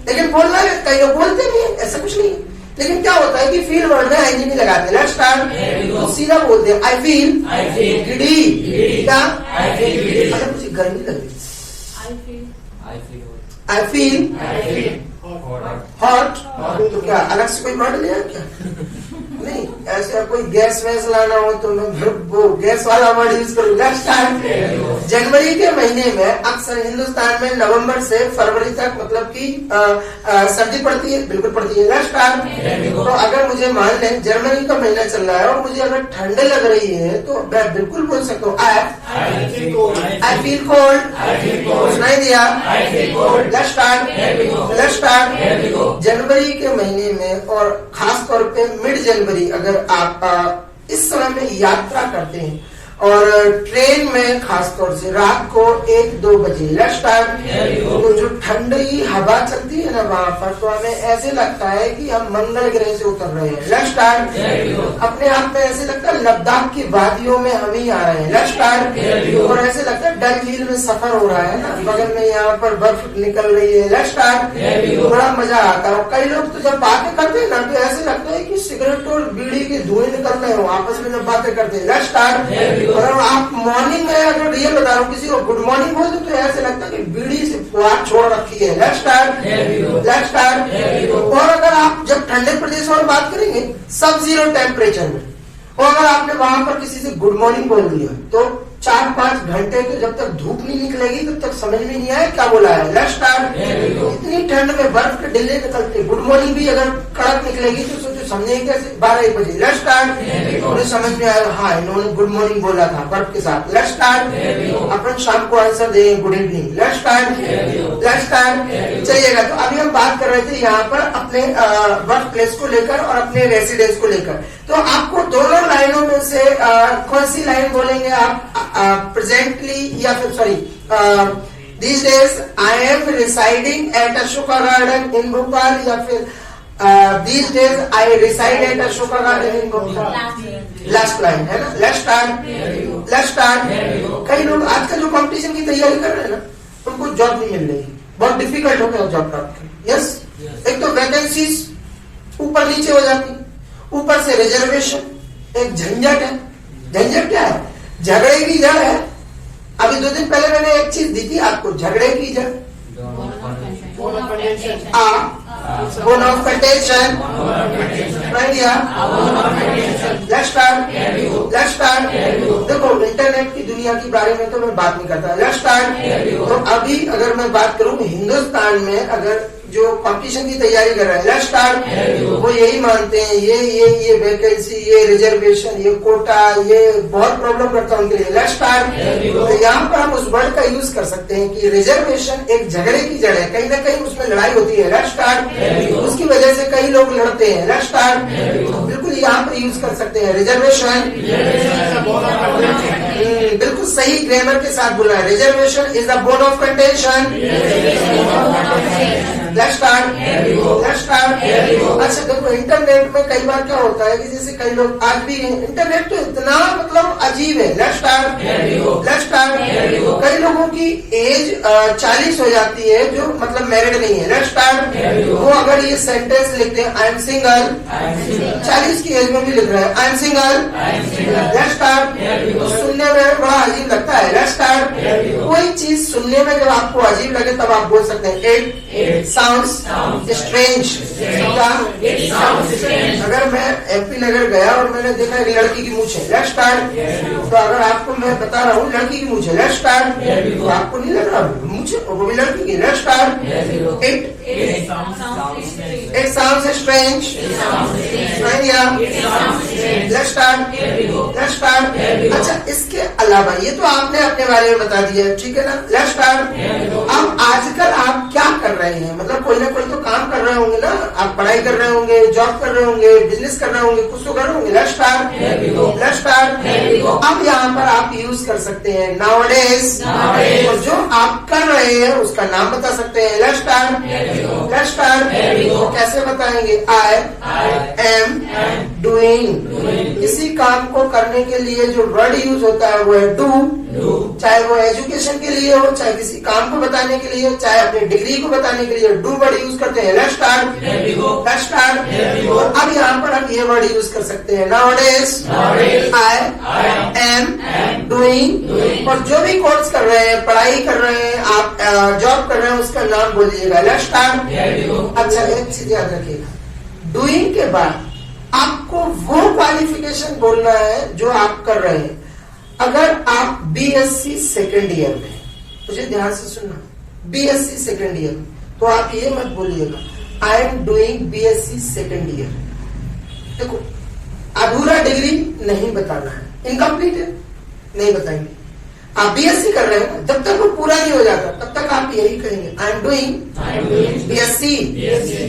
Speaker 1: लेकिन बोलना है। कई लोग बोलते नहीं है, ऐसा कुछ नहीं, लेकिन क्या होता है कि फील वर्ड में आईएनजी नहीं लगाते। Let's start. तो सीधा बोलते हैं आई फील गिडी। क्या? अगर मुझे गर्मी लग रही, आई फील हॉट, तो क्या अलग से कोई वर्ड लिया क्या? नहीं, ऐसे कोई गैस वैस लाना हो तो मैं वो गैस वाला वर्ड यूज करूँ। Let's start. जनवरी के महीने में अक्सर हिंदुस्तान में नवंबर से फरवरी तक मतलब कि सर्दी पड़ती है, बिल्कुल पड़ती है। Let's start. तो अगर मुझे मान लें जनवरी का महीना चल रहा है और मुझे अगर ठंड लग रही है, तो मैं बिल्कुल बोल सकता हूँ आई फील कोल्ड। सुनाई दिया? Let's start. Let's start. जनवरी के महीने में और खास तौर पे मिड जनवरी, अगर आप इस समय में यात्रा करते हैं और ट्रेन में खासतौर से रात को 1-2 बजे, लेट्स स्टार्ट, तो जो ठंडी हवा चलती है ना वहां पर, तो हमें ऐसे लगता है कि हम मंगल ग्रह से उतर रहे हैं। Let's start. अपने आप में ऐसे लगता है लद्दाख की वादियों में हम ही आ रहे हैं। Let's start. और ऐसे लगता है डल झील में सफर हो रहा है ना, बगल में यहाँ पर बर्फ निकल रही है। Let's start. बड़ा मजा आता है। और कई लोग तो जब बातें करते हैं ना, तो ऐसे लगता है कि सिगरेट और बीड़ी के धुएं निकल रहे हो आपस में जब बातें करते हैं। Let's start. अगर आप मॉर्निंग में अगर रियल बता रहा हूँ किसी को गुड मॉर्निंग बोल दो, तो ऐसे लगता है कि बीड़ी से फुआर छोड़ रखी है। Let's start. Let's start. और अगर आप जब ठंडे प्रदेश और बात करेंगे सब 0 टेम्परेचर में, और अगर आपने वहां पर किसी से गुड मॉर्निंग बोल दिया, तो 4-5 घंटे तो जब तक धूप नहीं निकलेगी तब तक समझ में नहीं आया क्या बोला है। Let's start. इतनी ठंड में बर्फ के डिल्ले निकलते, गुड मॉर्निंग भी अगर कड़क निकलेगी तो सोचो समझेंगे कैसे? 12-1 बजे। Let's start. उन्हें समझ में आया हाँ इन्होंने गुड मॉर्निंग बोला था बर्फ के साथ। Let's start. अपन शाम को आंसर देंगे good evening. Let's start. Let's start. चलिएगा, तो अभी हम बात कर रहे थे यहाँ पर अपने वर्क प्लेस को लेकर और अपने रेसिडेंस को लेकर। तो आपको दोनों लाइनों में से कौन सी लाइन बोलेंगे आप? प्रेजेंटली या फिर sorry these days I am residing at Ashoka Garden in Bhopal, या फिर these days I reside at Ashoka Garden in Bhopal? Last line है ना। Let's start. Let's start. कई लोग आजकल जो कंपटीशन की तैयारी कर रहे हैं ना, उनको जॉब नहीं मिल रही, बहुत डिफिकल्ट हो गया जॉब प्राप्त करना। यस, एक तो वैकेंसीज ऊपर नीचे हो जाती, ऊपर से रिजर्वेशन एक झंझट है। झंझट क्या है? झगड़े की जड़ है। अभी 2 दिन पहले मैंने एक चीज दी थी आपको, झगड़े की जड़ bone of contention. Let's start. Let's start. देखो इंटरनेट की दुनिया के बारे में तो मैं बात नहीं करता। Let's start. तो अभी अगर मैं बात करूं हिंदुस्तान में अगर जो कंपटीशन की तैयारी कर रहे हैं, लेट्स स्टार्ट, वो यही मानते हैं ये वैकेंसी, ये रिजर्वेशन, ये कोटा, ये बहुत प्रॉब्लम करता है उनके लिए। Let's start. तो यहाँ पर हम उस वर्ड का यूज कर सकते हैं कि रिजर्वेशन एक झगड़े की जड़ है, कहीं ना कहीं उसमें लड़ाई होती है। Let's start. उसकी वजह से कई लोग लड़ते हैं। Let's start. बिल्कुल यहाँ पर यूज कर सकते हैं रिजर्वेशन। बिल्कुल सही ग्रामर के साथ बोला है। Reservation is the bone of contention. Let's start, let's start. अच्छा देखो, इंटरनेट में कई बार क्या होता है कि जैसे कई लोग आज भी, इंटरनेट तो इतना मतलब अजीब है। Let's start, let's start. कई लोगों की एज 40 हो जाती है जो मतलब मैरिड नहीं है। Let's start. वो अगर ये सेंटेंस लिखते हैं आई एम सिंगल, 40 की एज में भी लिख रहे हैं I am single, let's start. सुनने में बड़ा अजीब लगता है। Let's start. कोई चीज सुनने में जब आपको अजीब लगे तब आप बोल सकते हैं इट साउंड्स स्ट्रेंज। अगर मैं एमपी नगर गया और मैंने देखा एक लड़की की मूंछ है, लेट्स स्टार्ट। तो अगर आपको मैं बता रहा हूँ लड़की की मूंछ है, लेट्स स्टार्ट, तो आपको नहीं लग रहा मूंछ वो भी लड़की की, let's start. It sounds strange, let's start, let's start. अच्छा इसके अलावा ये तो आपने अपने बारे में बता दिया, ठीक है ना। Let's start. अब आजकल आप क्या कर रहे हैं, मतलब कोई ना कोई तो काम कर रहे होंगे ना, आप पढ़ाई कर रहे होंगे, जॉब कर रहे होंगे, बिजनेस कर रहे होंगे, कुछ तो कर रहे होंगे। Let's start, let's start. अब यहाँ पर आप यूज कर सकते हैं नाउअडेज, और जो आप कर रहे हैं उसका नाम बता सकते हैं। Let's start, let's start. कैसे बताएंगे? आई एम डूइंग। किसी काम को करने के लिए जो वर्ड यूज होता है वो है डू, चाहे वो एजुकेशन के लिए हो, चाहे किसी काम को बताने के लिए, चाहे अपनी डिग्री को बताने के लिए डू वर्ड यूज करते हैं। Let's start, let's start. अब यहाँ पर हम ये वर्ड यूज कर सकते हैं नाउअडेज, आई एम डूइंग। और जो भी कोर्स कर रहे हैं, पढ़ाई कर रहे हैं, आप जॉब कर रहे हैं, उसका नाम बोलिएगा। Let's start. अच्छा एक चीज याद रखिएगा, डूइंग के बाद आपको वो क्वालिफिकेशन बोलना है जो आप कर रहे हैं। अगर आप बीएससी सेकेंड ईयर में, मुझे ध्यान से सुनना, बीएससी सेकेंड ईयर में, तो आप ये मत बोलिएगा आई am doing BSc second year. देखो अधूरा डिग्री नहीं बताना है, इनकम्प्लीट है नहीं बताएंगे। आप बीएससी कर रहे हैं, जब तक वो पूरा नहीं हो जाता तब तक आप यही कहेंगे आई एम डूइंग बीएससी।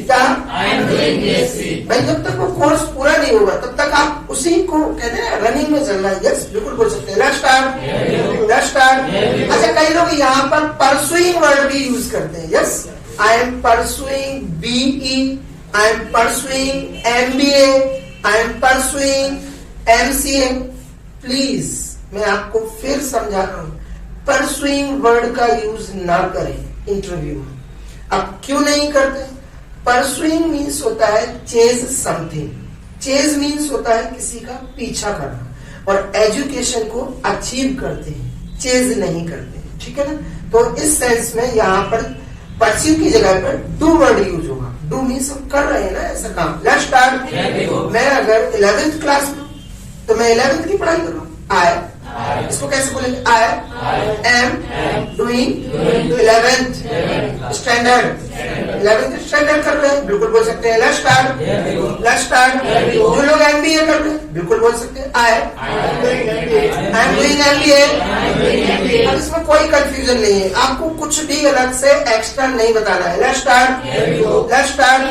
Speaker 1: क्या? I am doing BSc. भाई जब तक वो कोर्स पूरा नहीं होगा तब तक आप उसी को कहते हैं रनिंग में चल रहा है। यस बिल्कुल बोल सकते हैं। Let's start, let's start. अच्छा कई लोग यहाँ पर परसुइंग वर्ड भी यूज करते हैं। Yes I am pursuing BE, I am pursuing MBA, I am pursuing MCA. Please मैं आपको फिर समझा रहा हूं, परसुइंग वर्ड का यूज ना करें इंटरव्यू में। अब क्यों नहीं करते? परसुइंग मीन्स होता है चेज समथिंग, चेज मीन्स होता है किसी का पीछा करना, और एजुकेशन को अचीव करते हैं, चेज नहीं करते, ठीक है ना। तो इस सेंस में यहाँ पर परस्यू की जगह पर डू वर्ड यूज होगा। डू मीन्स हम कर रहे हैं ना ऐसा काम। Let's start. मैं अगर 11th क्लास में, तो मैं 11th की पढ़ाई कर रहा हूँ। आई, इसको कैसे बोलेंगे? आई am doing 11th standard, 11th standard कर रहे हैं, बिल्कुल बोल सकते हैं। Let's start, let's start. जो लोग एमबीए कर रहे हैं बिल्कुल बोल सकते हैं आई एम डूइंग एमबीए। अब इसमें कोई कंफ्यूजन नहीं है, आपको कुछ भी अलग से एक्स्ट्रा नहीं बताना है। Let's start, let's start.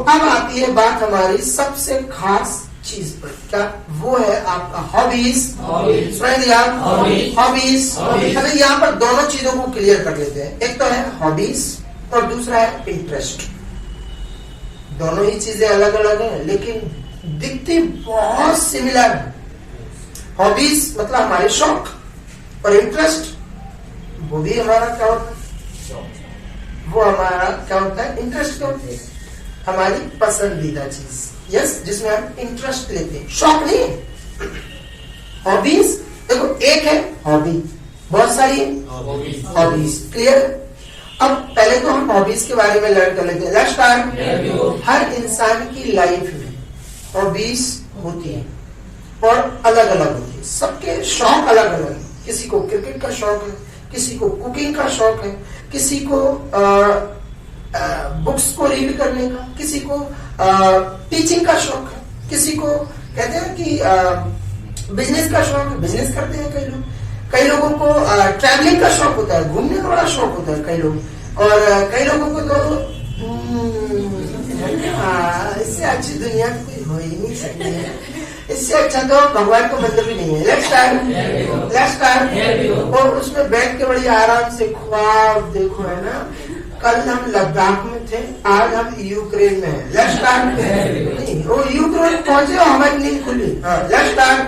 Speaker 1: अब आती है बात हमारी सबसे खास चीज पर, क्या? वो है आपका हॉबीज। हॉबीज। अभी यहाँ पर दोनों चीजों को क्लियर कर लेते हैं। एक तो है हॉबीज और दूसरा है इंटरेस्ट। दोनों ही चीजें अलग अलग हैं लेकिन दिखती बहुत सिमिलर है। हॉबीज मतलब हमारे शौक, और इंटरेस्ट वो भी हमारा क्या होता है? वो हमारा क्या होता है? इंटरेस्ट क्या होता है? हमारी पसंदीदा चीज। यस, जिसमें हम इंटरेस्ट लेते हैं, शौक नहीं। हॉबीज देखो, एक है हॉबी, बहुत सारी हॉबीज। क्लियर? अब पहले तो हम हॉबीज के बारे में लर्न कर लेते हैं। Let's start. हर इंसान की लाइफ में हॉबीज होती है और अलग अलग होती है। सबके शौक अलग अलग है। किसी को क्रिकेट का शौक है, किसी को कुकिंग का शौक है, किसी को बुक्स को रीड करने का, किसी को टीचिंग का शौक है, किसी को कहते हैं कि बिजनेस का शौक है, बिजनेस करते हैं कई लोग। कई लोगों को ट्रैवलिंग का शौक होता है, घूमने का बड़ा शौक होता है कई लोग, और कई लोगों को तो इससे अच्छी दुनिया कोई हो ही नहीं सकती है, इससे अच्छा तो भगवान को मंदिर भी नहीं है। Let's start, let's start. और उसमें बैठ के बड़ी आराम से ख्वाब देखो, है ना। कल हम लद्दाख में थे, आज हम यूक्रेन में हैं। Let's start. नहीं, वो यूक्रेन पहुंचे और हमारी नींद खुली। Let's start.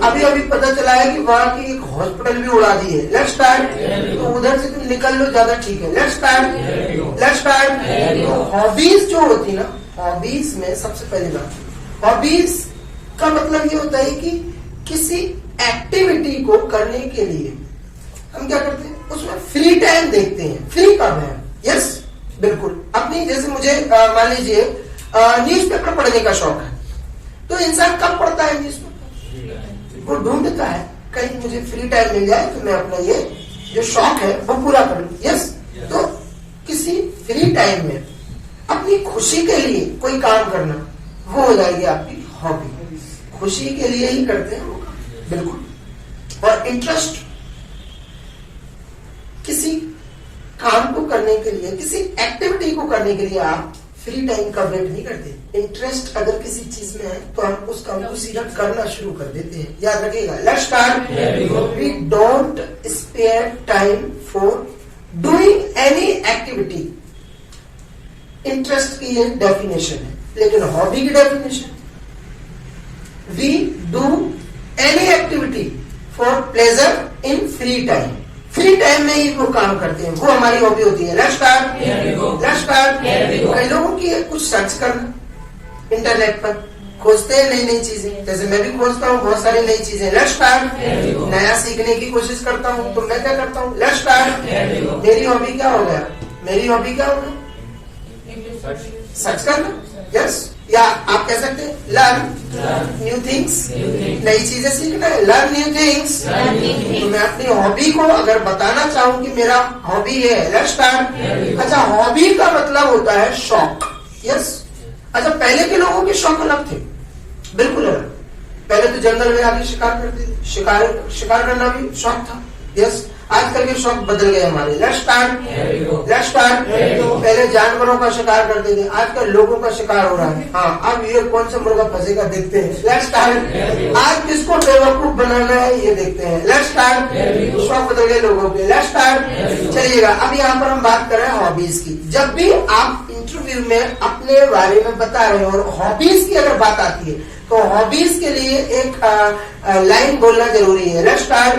Speaker 1: अभी अभी पता चला है कि वहाँ की एक हॉस्पिटल भी उड़ा दी है। Let's start. तो उधर से तुम निकल लो, ज्यादा ठीक है। Let's start. Let's start. तो हॉबीज जो होती ना, हॉबीज में सबसे पहली बात, हॉबीज का मतलब ये होता है कि किसी एक्टिविटी को करने के लिए हम क्या करते हैं, उसमें फ्री टाइम देखते हैं। फ्री कब है? यस, बिल्कुल। अपनी जैसे मुझे मान लीजिए न्यूज़पेपर पढ़ने का शौक है, तो इंसान कब पढ़ता है न्यूज़पेपर? वो ढूंढता है कहीं मुझे फ्री टाइम मिल जाए तो मैं अपना ये जो शौक है वो पूरा करूं। यस, तो किसी फ्री टाइम में अपनी खुशी के लिए कोई काम करना, वो हो जाएगी आपकी हॉबी। खुशी के लिए ही करते हैं वो काम, बिल्कुल। और इंटरेस्ट, किसी काम को करने के लिए, किसी एक्टिविटी को करने के लिए आप फ्री टाइम का वेट नहीं करते। इंटरेस्ट अगर किसी चीज में है तो हम उस काम को सीधा करना शुरू कर देते हैं। याद रखिएगा। Let's start. We don't spare time for doing any activity. Interest की ये डेफिनेशन है, लेकिन हॉबी की definition, we do any activity for pleasure in free time. Free time में ही वो काम करते हैं, वो हमारी हॉबी होती है। Let's start. Let's start. कई लोगों की कुछ सर्च करना, इंटरनेट पर खोजते हैं नई नई चीजें, जैसे मैं भी खोजता हूँ बहुत सारी नई चीजें। Let's start. नया सीखने की कोशिश करता हूँ, तो मैं क्या करता हूँ? Let's start. मेरी हॉबी क्या हो गया? मेरी हॉबी क्या हो गया? सर्च करना। यस, या आप कह सकते हैं लर्न न्यू थिंग्स, नई चीजें सीखना है। Learn new things. तो मैं अपनी हॉबी को अगर बताना चाहूँ कि मेरा हॉबी है, लेट्स स्टार्ट। अच्छा, हॉबी का मतलब होता है शौक। यस। अच्छा, पहले के लोगों के शौक अलग थे, बिल्कुल अलग। पहले तो जंगल में आके शिकार करते थे, शिकार करना भी शौक था। यस, आजकल के शौक बदल गए हमारे। Let's start. Let's start. पहले जानवरों का शिकार करते थे, आजकल लोगों का शिकार हो रहा है। हाँ, अब ये कौन सा मुर्गा फंसेगा देखते हैं। Let's start. आज किसको बेवकूफ बनाना है ये देखते हैं। Let's start. शौक बदल गए लोगों के। Let's start. चलिएगा, अब यहाँ पर हम बात कर रहे हैं हॉबीज की। जब भी आप इंटरव्यू में अपने बारे में बता रहे हो और हॉबीज की अगर बात आती है, तो हॉबीज के लिए एक लाइन बोलना जरूरी है। Let's start.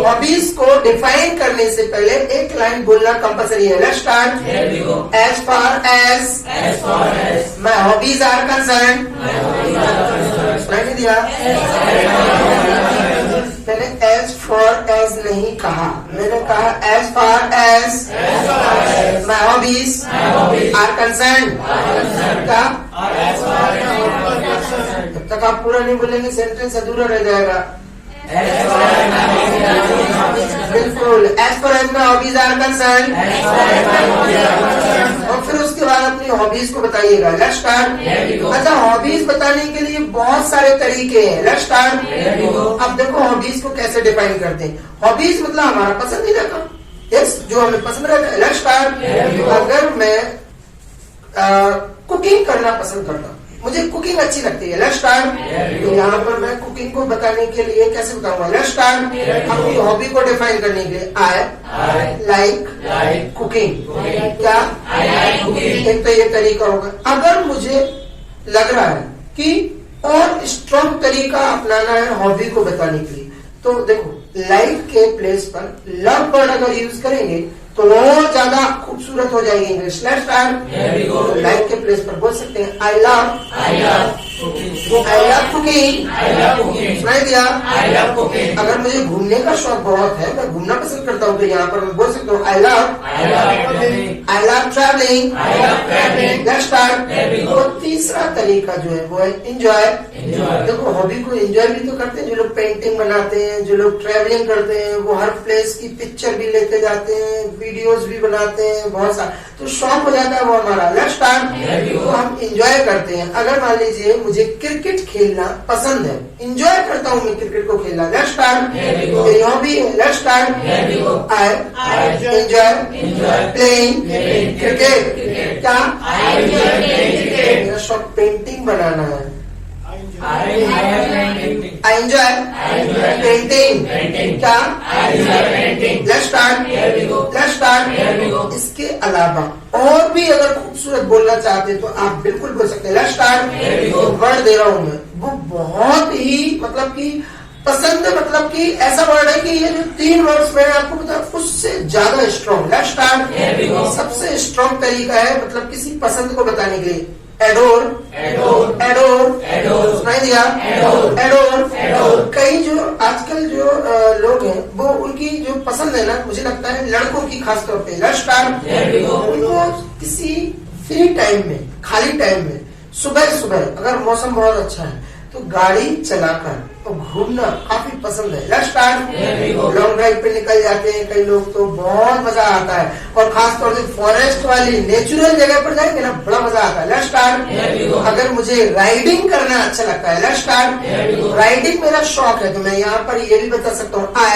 Speaker 1: हॉबीज को डिफाइन करने से पहले एक लाइन बोलना कंपलसरी है। Let's start. As far as my hobbies are concern. नहीं दिया, मैंने एज फॉर एज नहीं कहा, मैंने कहा as far as my hobbies are concern. क्या? जब तक आप पूरा नहीं बोलेंगे सेंटेंस अधूरा रह जाएगा। बिल्कुल, as far as my hobbies are concern. और फिर उसके बाद अपनी हॉबीज को बताइएगा। Let's start. अच्छा, हॉबीज बताने के लिए बहुत सारे तरीके हैं। Let's start. अब देखो हॉबीज को कैसे डिफाइन करते हैं। हॉबीज मतलब हमारा पसंदीदा काम, यस, जो हमें पसंद रहता है। Let's start. अगर मैं कुकिंग करना पसंद करता हूँ, मुझे कुकिंग अच्छी लगती है। Let's start. तो यहाँ पर मैं कुकिंग को बताने के लिए कैसे बताऊंगा? Let's start. अपनी हॉबी को डिफाइन करने के लिए आई लाइक कुकिंग। क्या? एक तो ये तरीका होगा। अगर मुझे लग रहा है कि और स्ट्रॉन्ग तरीका अपनाना है हॉबी को बताने के लिए, तो देखो लाइक के प्लेस पर लव वर्ड अगर यूज करेंगे तो और ज्यादा खूबसूरत हो जाएगी इंग्लिश। Let's start. लाइक के प्लेस पर बोल सकते हैं आई लव कुकिंग। सुनाई दिया? अगर मुझे घूमने का शौक बहुत है, मैं घूमना पसंद करता हूँ, तो यहाँ पर मैं बोल सकता हूँ I love travelling. Let's start. और तीसरा तरीका जो है वो है एंजॉय। देखो हॉबी को एंजॉय भी तो करते हैं, जो लोग पेंटिंग बनाते हैं, जो लोग ट्रैवलिंग करते हैं, वो हर प्लेस की पिक्चर भी लेते जाते हैं, वीडियोस भी बनाते हैं, बहुत सारा, तो शौक हो जाता है वो हमारा। Let's start. तो हम एंजॉय करते हैं। अगर मान लीजिए मुझे क्रिकेट खेलना पसंद है, एंजॉय करता हूँ मैं क्रिकेट को खेलना। Let's start. मेरी हॉबी है। Let's start. I enjoy playing cricket. क्या? मेरा शौक पेंटिंग बनाना है। I enjoy painting. क्या? Let's start. Let's start. इसके अलावा और भी अगर खूबसूरत बोलना चाहते हैं तो आप बिल्कुल बोल सकते हैं। Let's start. वर्ड दे रहा हूं मैं, वो बहुत ही मतलब कि पसंद है, मतलब कि ऐसा वर्ड है कि ये जो 3 वर्ड्स मैंने आपको बताया उससे ज्यादा स्ट्रॉन्ग। Let's start. सबसे स्ट्रॉन्ग तरीका है मतलब किसी पसंद को बताने के लिए। एडोर, एडोर, एडोर, एडोर, सुनाई दिया? Adore, adore, adore. कई जो आजकल जो लोग हैं वो उनकी जो पसंद है ना, मुझे लगता है लड़कों की खास तौर पे, लेट्स स्टार्ट, उनको किसी फ्री टाइम में, खाली टाइम में, सुबह सुबह अगर मौसम बहुत अच्छा है तो गाड़ी चलाकर और घूमना काफी पसंद है। Let's start. लॉन्ग ड्राइव पे निकल जाते हैं कई लोग तो बहुत मजा आता है, और खास तौर से फॉरेस्ट वाली नेचुरल जगह पर जाएंगे ना, बड़ा मजा आता है। Let's start. अगर मुझे राइडिंग करना अच्छा लगता है, लेट्स स्टार्ट। राइडिंग मेरा शौक है तो मैं यहाँ पर ये भी बता सकता हूँ, आई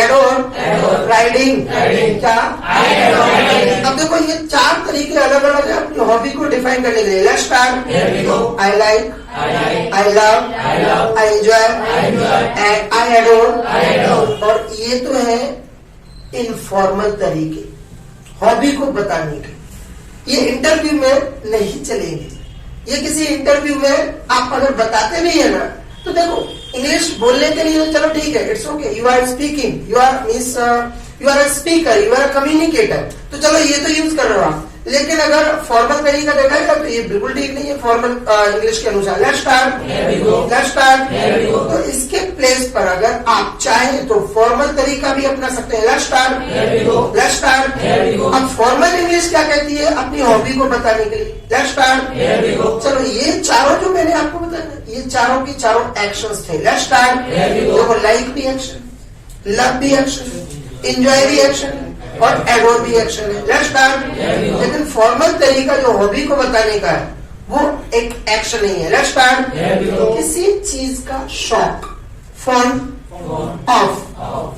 Speaker 1: एडोर राइडिंग। क्या? अब देखो ये 4 तरीके अलग अलग है अपनी हॉबी को डिफाइन करने के लिए। Let's start. I like, I love, I enjoy, and I adore। और ये तो है इनफॉर्मल तरीके हॉबी को बताने के, ये इंटरव्यू में नहीं चलेंगे। ये किसी इंटरव्यू में आप अगर बताते भी है ना तो देखो इंग्लिश बोलने के लिए तो चलो ठीक है, it's okay, you are speaking, you are a speaker, you are a communicator, तो चलो ये तो यूज कर रहे हो आप। लेकिन अगर फॉर्मल तरीका देखा जाए तो ये बिल्कुल ठीक नहीं है फॉर्मल इंग्लिश के अनुसार। Let's start. Let's start. तो इसके प्लेस पर अगर आप चाहें तो फॉर्मल तरीका भी अपना सकते हैं। Let's start. Let's start. अब फॉर्मल इंग्लिश क्या कहती है अपनी हॉबी को बताने के लिए? Let's start. चलो ये चारों जो मैंने आपको बताया, ये चारों की चारों एक्शंस थे। Let's start. देखो लाइक भी एक्शन, लव भी एक्शन, एंजॉय भी एक्शन और एडोर भी एक्शन है। Let's start. लेकिन फॉर्मल तरीका जो हॉबी को बताने का है वो एक एक्शन नहीं है। Let's start. किसी चीज का शौक, फॉन्ड ऑफ,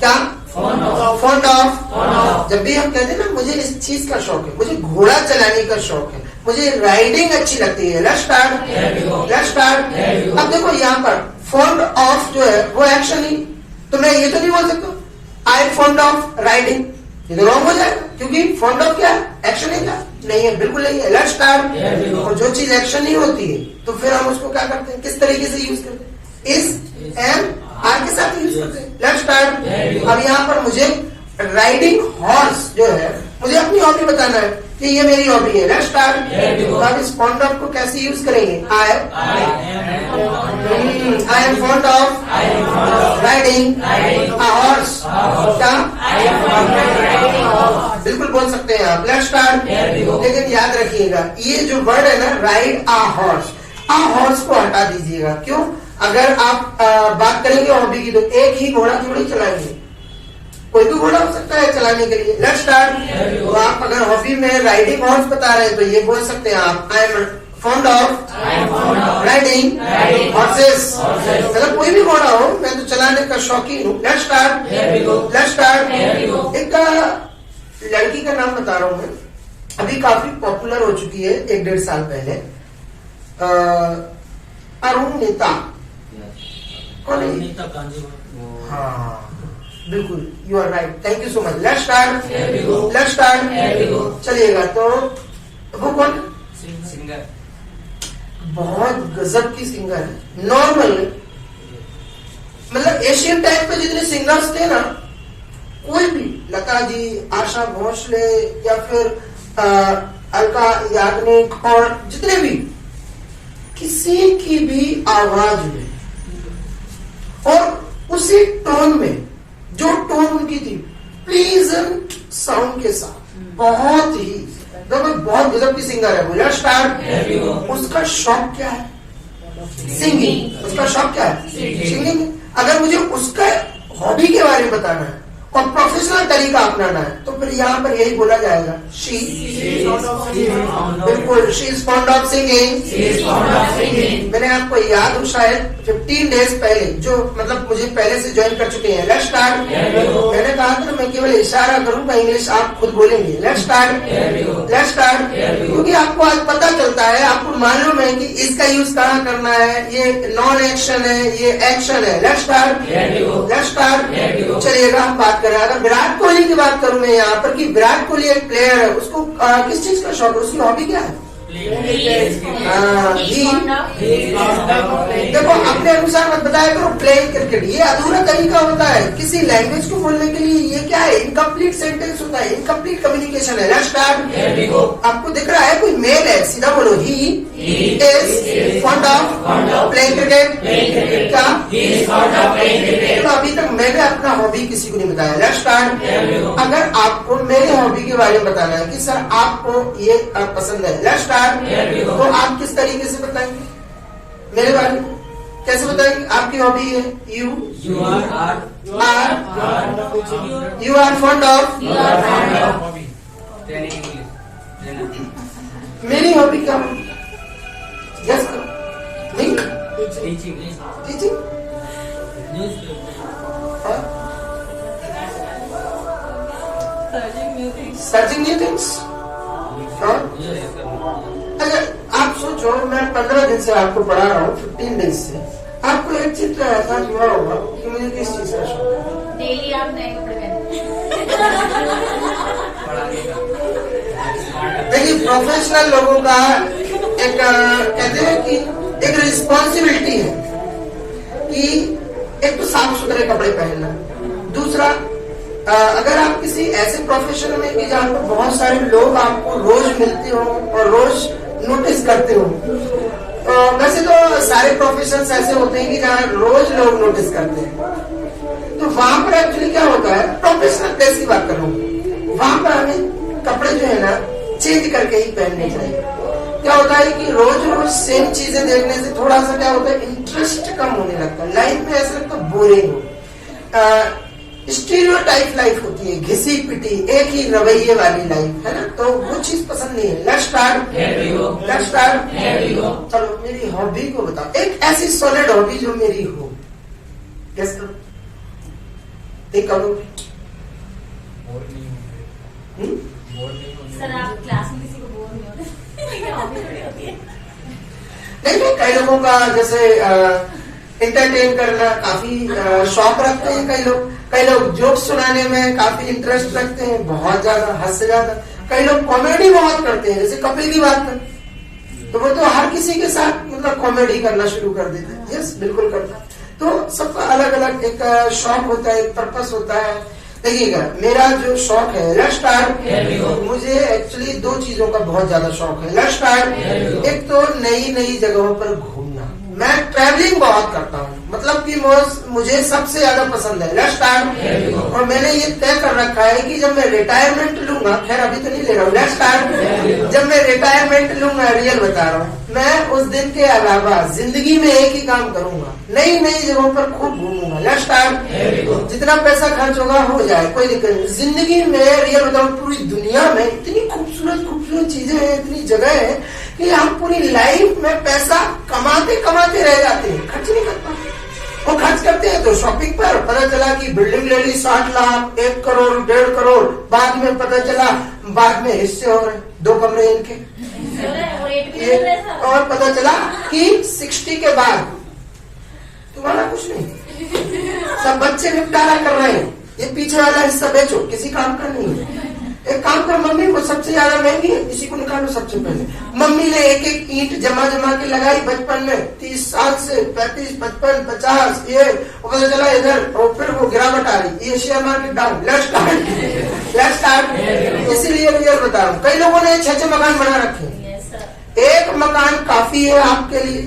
Speaker 1: क्या? Fond of. जब भी हम कहते हैं ना मुझे इस चीज का शौक है, मुझे घोड़ा चलाने का शौक है, मुझे राइडिंग अच्छी लगती है। Let's start. Let's start. अब देखो यहाँ पर फॉन्ड ऑफ जो है वो एक्शन ही, तो मैं ये तो नहीं बोल सकता I am fond of riding, ये तो रॉन्ग हो जाएगा क्योंकि फॉन्ड ऑफ क्या है? एक्शन है क्या? नहीं है, बिल्कुल नहीं है। Let's start. और जो चीज एक्शन नहीं होती है तो फिर हम उसको क्या करते हैं, किस तरीके से यूज करते हैं? इज, एम, आर के साथ यूज करते हैं। Let's start. अब यहाँ पर मुझे राइडिंग हॉर्स जो है मुझे अपनी हॉबी बताना है कि ये मेरी हॉबी है। Let's start. तो आप इस फॉन्ड ऑफ को कैसे यूज करेंगे? I am fond of riding a horse. क्या? बिल्कुल बोल सकते हैं आप। Let's start. लेकिन याद रखिएगा ये जो वर्ड है ना, राइड अ हॉर्स को हटा दीजिएगा। क्यों? अगर आप बात करेंगे हॉबी की तो एक ही घोड़ा थोड़ी चलाएंगे, कोई भी घोड़ा हो सकता है चलाने के लिए। Let's start. तो आप अगर हॉबी में राइडिंग हॉर्स बता रहे हैं तो ये बोल सकते हैं आप I am fond of riding horses. मतलब कोई भी घोड़ा हो, मैं तो चलाने का शौकीन हूँ। Let's start. Let's start. एक लड़की का नाम बता रहा हूँ मैं, अभी काफी पॉपुलर हो चुकी है 1-1.5 साल पहले, अरुणिता। कौन है? हाँ बिल्कुल, you are right, thank you so much. Let's start. Let's start. चलिएगा तो वो कौन?
Speaker 2: सिंगर,
Speaker 1: बहुत गजब की सिंगर है। नॉर्मल मतलब एशियन टाइप पे जितने सिंगर्स थे ना, कोई भी, लता जी, आशा भोसले या फिर अलका याग्निक और जितने भी, किसी की भी आवाज में और उसी टोन में, जो टोन उनकी थी, प्लीजेंट साउंड के साथ, बहुत ही बहुत गजब की सिंगर है वो। Let's start. उसका शौक क्या है? सिंगिंग। उसका शौक क्या है? सिंगिंग। अगर मुझे उसका हॉबी के बारे में बताना है और प्रोफेशनल तरीका अपनाना है तो फिर यहाँ पर यही बोला जाएगा शी। बिल्कुल, she is fond of singing. मैंने आपको याद हो शायद 15 डेज पहले, जो मतलब मुझे पहले से ज्वाइन कर चुके हैं। Let's start. मैंने कहा था ना मैं केवल इशारा करूंगा, इंग्लिश आप खुद बोलेंगे। Let's start. Let's start. क्योंकि आपको आज पता चलता है, आपको मालूम है कि इसका यूज कहाँ करना है, ये नॉन एक्शन है, ये एक्शन है। Let's start. Let's start. चलिएगा हम बात करें, अगर विराट कोहली की बात करूं मैं यहाँ पर कि विराट कोहली एक प्लेयर है, उसको किस चीज का शौक है, उसकी हॉबी क्या है? देखो अपने अनुसार मत बताया करो प्लेइंग क्रिकेट, ये अधूरा तरीका होता है किसी लैंग्वेज को बोलने के लिए। ये क्या है? इनकम्प्लीट सेंटेंस होता है, इनकम्प्लीट कम्युनिकेशन है। Let's start. आपको दिख रहा है कोई मेल है, सीधा बोलो he is fond of playing cricket. क्या? तो अभी तक मैंने अपना हॉबी किसी को नहीं बताया। Let's start. अगर आपको मेरे हॉबी के बारे में बताना है कि सर आपको ये पसंद है, लेट्स स्टार्ट, तो आप किस तरीके से बताएंगे मेरे बारे में? कैसे बताएंगे? आपकी हॉबी है यू आर फॉन्ड ऑफ। मेरी हॉबी क्या है? गेस करो। नहीं, टीचिंग। Searching new things. अच्छा आप सोचो, मैं 15 दिन से आपको पढ़ा रहा हूँ, 15 दिन से आपको एक चित्र ऐसा हुआ होगा कि मुझे किस चीज का शौक है?
Speaker 2: डेली आप नए कपड़े पहनते।
Speaker 1: देखिए प्रोफेशनल लोगों का एक कहते हैं कि एक रिस्पॉन्सिबिलिटी है कि एक तो साफ सुथरे कपड़े पहनना, दूसरा अगर आप किसी ऐसे प्रोफेशन में कि जहाँ पर बहुत सारे लोग आपको रोज मिलते हो और रोज नोटिस करते हो, वैसे तो सारे प्रोफेशंस ऐसे होते हैं कि जहाँ रोज लोग नोटिस करते हैं, तो वहां पर एक्चुअली क्या होता है, प्रोफेशनल ड्रेस की बात कर रहा हूँ, वहां पर हमें कपड़े जो है ना चेंज करके ही पहनने चाहिए। क्या होता है कि रोज रोज सेम चीजें देखने से थोड़ा सा क्या होता है, इंटरेस्ट कम होने लगता है, लाइफ में ऐसा लगता है बोरिंग हो। स्टीरियोटाइप लाइफ होती है, घिसी पिटी एक ही रवैये वाली लाइफ है ना, तो वो चीज पसंद नहीं है। Let's start. चलो मेरी हॉबी को बताओ, एक ऐसी सॉलिड हॉबी जो मेरी हो। गेस करो, एक करो।
Speaker 2: सर आप क्लास में किसी को बोर नहीं होते? हॉबी थोड़ी होती है।
Speaker 1: नहीं, कई लोगों का जैसे एंटरटेन करना काफी शौक रखते हैं कई लोग जोक्स सुनाने में काफी इंटरेस्ट रखते हैं, बहुत ज्यादा, हद से ज्यादा। कई लोग कॉमेडी बहुत करते हैं, जैसे कपिल की बात कर, तो वो तो हर किसी के साथ मतलब कॉमेडी करना शुरू कर देते हैं। यस, बिल्कुल करता है। तो सबका अलग अलग एक शौक होता है, एक पर्पस होता है। देखिएगा मेरा जो शौक है, लेट्स स्टार्ट, मुझे एक्चुअली 2 चीजों का बहुत ज्यादा शौक है। Let's start. एक तो नई नई जगहों पर घूमना, मैं ट्रैवलिंग बहुत करता हूँ, मतलब कि मुझे सबसे ज्यादा पसंद है। Let's start. और मैंने ये तय कर रखा है कि जब मैं रिटायरमेंट लूंगा, खैर अभी तो नहीं ले रहा हूँ, लेट्स स्टार्ट, जब मैं रिटायरमेंट लूंगा, रियल बता रहा हूँ, मैं उस दिन के अलावा जिंदगी में एक ही काम करूंगा, नई नई जगहों पर खूब घूमूंगा। Let's start. जितना पैसा खर्च होगा हो जाए, कोई दिक्कत नहीं। जिंदगी में रियल बताऊं, पूरी दुनिया में इतनी खूबसूरत खूबसूरत चीजें हैं, इतनी जगह है कि हम पूरी लाइफ में पैसा कमाते कमाते रह जाते हैं, खर्च नहीं कर पाते। वो खर्च करते हैं तो शॉपिंग पर, पता चला कि बिल्डिंग ले ली 60 लाख, 1 करोड़, 1.5 करोड़, बाद में पता चला बाद में हिस्से हो रहे 2 कमरे इनके, और पता चला कि 60 के बाद तुम्हारा कुछ नहीं, सब बच्चे निपटारा कर रहे हैं, ये पीछे वाला हिस्सा बेचो, किसी काम का नहीं है। एक काम कर, मम्मी को सबसे ज्यादा महंगी है, इसी को निकालो सबसे पहले। मम्मी ने एक एक ईंट जमा जमा के लगाई बचपन में, 30 साल से 35, 55, 50, ये पता चला इधर, और फिर वो गिरावट आ रही, ये share market down. Let's start. इसीलिए रियल बता रहा हूँ, कई लोगों ने 6 मकान बना रखे हैं, एक मकान काफी है आपके लिए,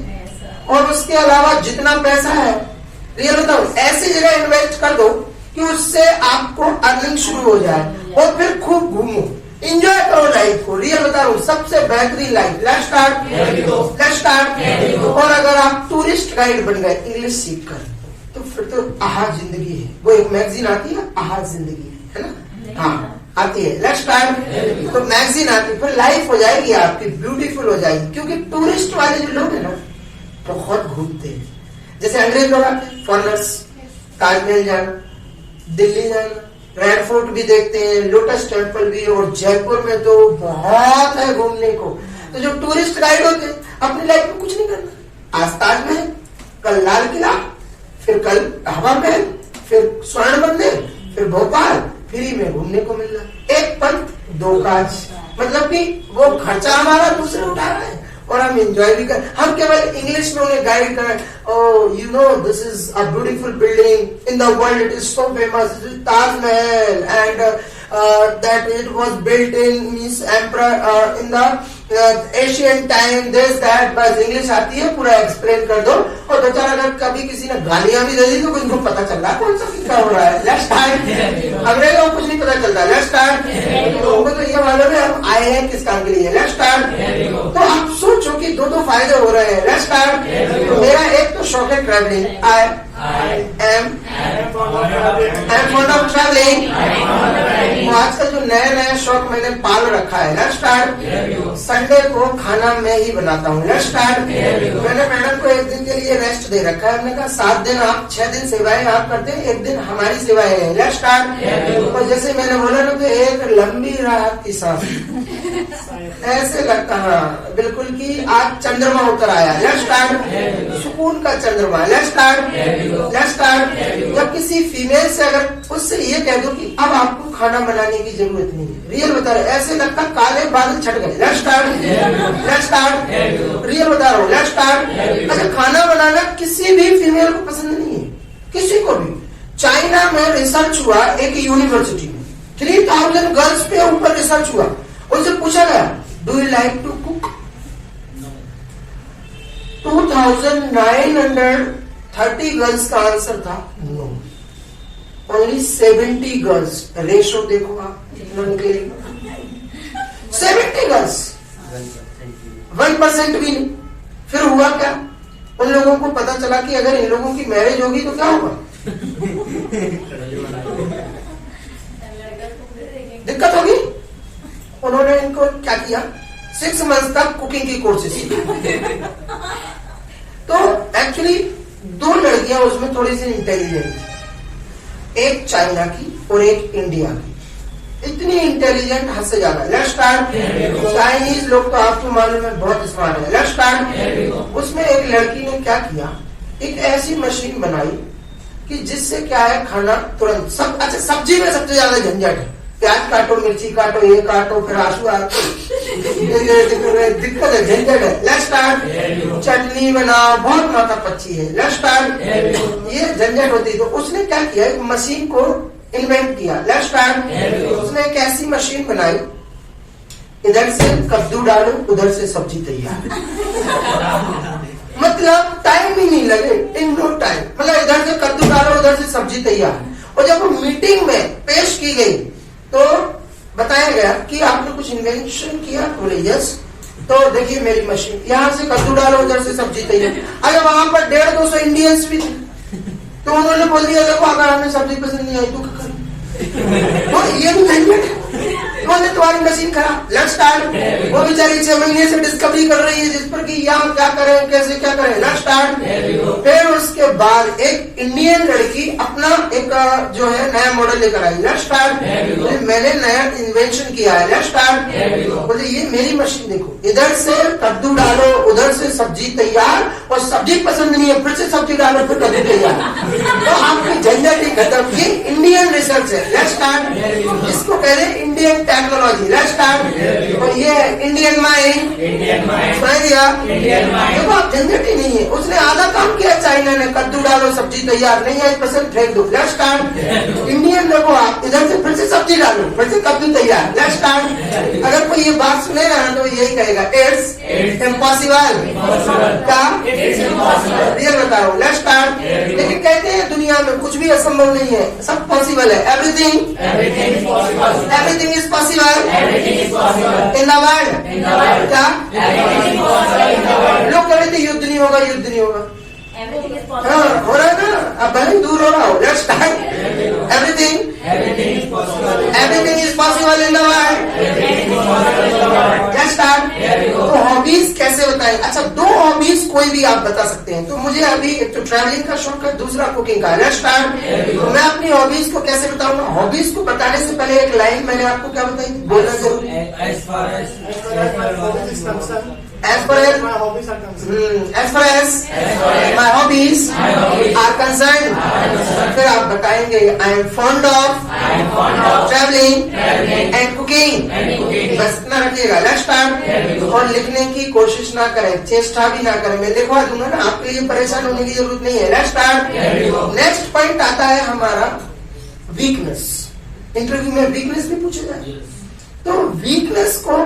Speaker 1: और उसके अलावा जितना पैसा है, रियल बताओ, ऐसी जगह इन्वेस्ट कर दो कि उससे आपको अर्निंग शुरू हो जाए, और फिर खूब घूमो, एंजॉय करो लाइफ को। रियल बता रहा हूँ, सबसे बेहतरीन लाइफ। Let's start. और अगर आप टूरिस्ट गाइड बन गए इंग्लिश सीख कर, तो फिर तो आहा जिंदगी है। वो एक मैगजीन आती है, आहा जिंदगी है ना, हाँ आती है। Let's start. तो मैगजीन आती, फिर लाइफ हो जाएगी आपकी, ब्यूटीफुल हो जाएगी, क्योंकि टूरिस्ट वाले जो लोग है ना बहुत घूमते हैं। जैसे अंग्रेज लोग आते, फॉरेनर्स, ताजमहल जाना, दिल्ली जाना, रेड फोर्ट भी देखते हैं, लोटस टेम्पल भी, और जयपुर में तो बहुत है घूमने को। तो जो टूरिस्ट गाइड होते हैं अपनी लाइफ में कुछ नहीं करना, आज ताजमहल, कल लाल किला, फिर कल हवा महल, फिर स्वर्ण मंदिर, फिर भोपाल फ्री में घूमने को मिल रहा। एक पंथ दो काज, मतलब कि वो खर्चा हमारा दूसरे उठा रहे हैं और हम एंजॉय भी कर। हम केवल इंग्लिश में उन्हें गाइड करें, oh you know this is a beautiful building in the world, it is so famous, Taj Mahal, and that it was built in means emperor in the Asian time, this that, बस English आती है, पूरा explain कर दो। और दो चार अगर कभी किसी ने गालियां भी दे दी तो कुछ पता चल रहा है कौन सा क्या हो रहा है। Let's start. अंग्रेजों को कुछ नहीं पता चलता। Let's start. उनको तो ये मालूम है हम आए हैं किस काम के लिए। Let's start. तो आप सोचो कि दो फायदे हो रहे हैं। Let's start. तो मेरा एक तो शौक है travelling. I am fond of travelling. तो आजकल जो नया नया शौक मैंने पाल रखा है। Let's start. संडे को खाना मैं ही बनाता हूँ। Let's start. मैंने मैडम को एक दिन के लिए रेस्ट दे रखा है। हमने कहा 7 दिन आप 6 दिन सेवाएं आप करते हैं, एक दिन हमारी सेवाएं हैं। Let's start. और जैसे मैंने बोला ना, तो एक लंबी रात की सांस ऐसे लगता, हाँ बिल्कुल कि आज चंद्रमा उतर आया। Let's start. सुकून का चंद्रमा। Let's start. Let's start. जब किसी फीमेल से अगर उससे ये कह दो कि अब आपको खाना बनाने की जरूरत नहीं है, रियल बता रहे, ऐसे लगता काले बादल छट गए। Let's start. Let's start. Real बता रहा हूँ। Let's start. अच्छा, खाना बनाना किसी भी फीमेल को पसंद नहीं है, किसी को भी। चाइना में रिसर्च हुआ एक यूनिवर्सिटी में, 3000 गर्ल्स पे ऊपर रिसर्च हुआ। उनसे पूछा गया, do you like to cook? 2930 girls का आंसर था नो। Only 70 girls. रेशो देखो आप कितना निकलेगा। 70 गर्ल्स, 1% भी नहीं। फिर हुआ क्या? उन लोगों को पता चला कि अगर इन लोगों की मैरिज होगी तो क्या होगा? दिक्कत होगी। उन्होंने इनको क्या किया, 6 मंथ तक कुकिंग की कोर्सेज की। तो एक्चुअली 2 लड़कियां उसमें थोड़ी सी इंटेलिजेंट, एक चाइना की और एक इंडिया की। इतनी इंटेलिजेंट, हद से ज्यादा। Let's start. चाइनीज लोग तो आपको मालूम है बहुत स्मार्ट है। Let's start. उसमें एक लड़की ने क्या किया, एक ऐसी मशीन बनाई कि जिससे क्या है, खाना तुरंत सब। अच्छा, सब्जी में सबसे ज्यादा झंझट है, प्याज काटो, मिर्ची काटो, ये काटो, फिर आंसू दिक्कत है, झंझट है। Let's start. चटनी बनाओ, बहुत माथा पच्ची है। Let's start. ये झंझट होती है। तो उसने क्या किया, एक मशीन को इन्वेंट किया। Let's start. उसने एक ऐसी मशीन बनाई, इधर से कद्दू डालो, उधर से सब्जी तैयार। मतलब टाइम ही नहीं लगे, इन नो टाइम। मतलब इधर से कद्दू डालो, उधर से सब्जी तैयार। और जब वो मीटिंग में पेश की गई तो बताया गया कि आपने कुछ इन्वेंशन किया। बोले यस। तो देखिए मेरी मशीन, यहाँ से कद्दू डालो, उधर से सब्जी तैयार। अरे वहां पर 150-200 इंडियंस भी थे, तो उन्होंने बोल दिया देखो अगर हमें सब्जी पसंद नहीं आई तो क्या करें? तो ये भी झंझट, बोले तुम्हारी मशीन खराब। Let's start. वो बेचारी 6 महीने से डिस्कवरी कर रही है जिस पर कि यहाँ क्या करें, कैसे क्या करें। Let's start. फिर उसके बाद एक इंडियन लड़की अपना एक जो है नया मॉडल लेकर आई। Let's start. मैंने नया इन्वेंशन किया है। Let's start. बोले ये मेरी मशीन देखो, इधर से कद्दू डालो, उधर से सब्जी तैयार, और सब्जी पसंद नहीं है फिर से सब्जी डालो, फिर कद्दू तैयार। तो आपकी झंझट ही खत्म। ये इंडियन रिसर्च है। Let's start. इसको कह रहे हैं इंडियन टेक्नोलॉजी। Let's start. और ये इंडियन माइंड। देखो आप, झंझट ही नहीं है। उसने आधा काम किया चाइना ने, कद्दू डालो सब्जी तैयार, नहीं आई पसंद फेंक दो। Let's start. इंडियन देखो आप, इधर से फिर से सब्जी डालो, फिर से कद्दू तैयार। Let's start. अगर कोई ये बात सुनेगा तो यही कहेगा इट्स इम्पॉसिबल। क्या रियल बता रहा हूँ। Let's start. लेकिन कहते हैं दुनिया में कुछ भी असंभव नहीं है, सब पॉसिबल है। Everything is possible in the world. क्या लोग कह रहे थे युद्ध नहीं होगा, युद्ध नहीं होगा। हाँ, हो रहा है ना, अब भले दूर हो रहा हो। Let's start. Everything is possible in the world. Let's start. तो हॉबीज कैसे बताएं? अच्छा, 2 हॉबीज कोई भी आप बता सकते हैं। तो मुझे अभी एक तो ट्रैवलिंग का शौक है, दूसरा कुकिंग का। Let's start. तो मैं अपनी हॉबीज को कैसे बताऊंगा? हॉबीज को बताने से पहले एक लाइन मैंने आपको क्या बताई, बोलना जरूरी। as far as
Speaker 3: my hobbies are concerned.
Speaker 1: as far as my hobbies are concerned, फिर आप बताएंगे I am fond of traveling and cooking. बस इतना रखिएगा। Let's start. और लिखने की कोशिश ना करें, चेष्टा भी ना करें, मैं लिखवा दूंगा ना, आपके लिए परेशान होने की जरूरत नहीं है। Let's start. नेक्स्ट पॉइंट आता है हमारा वीकनेस। इंटरव्यू में वीकनेस भी पूछा जाए, तो वीकनेस को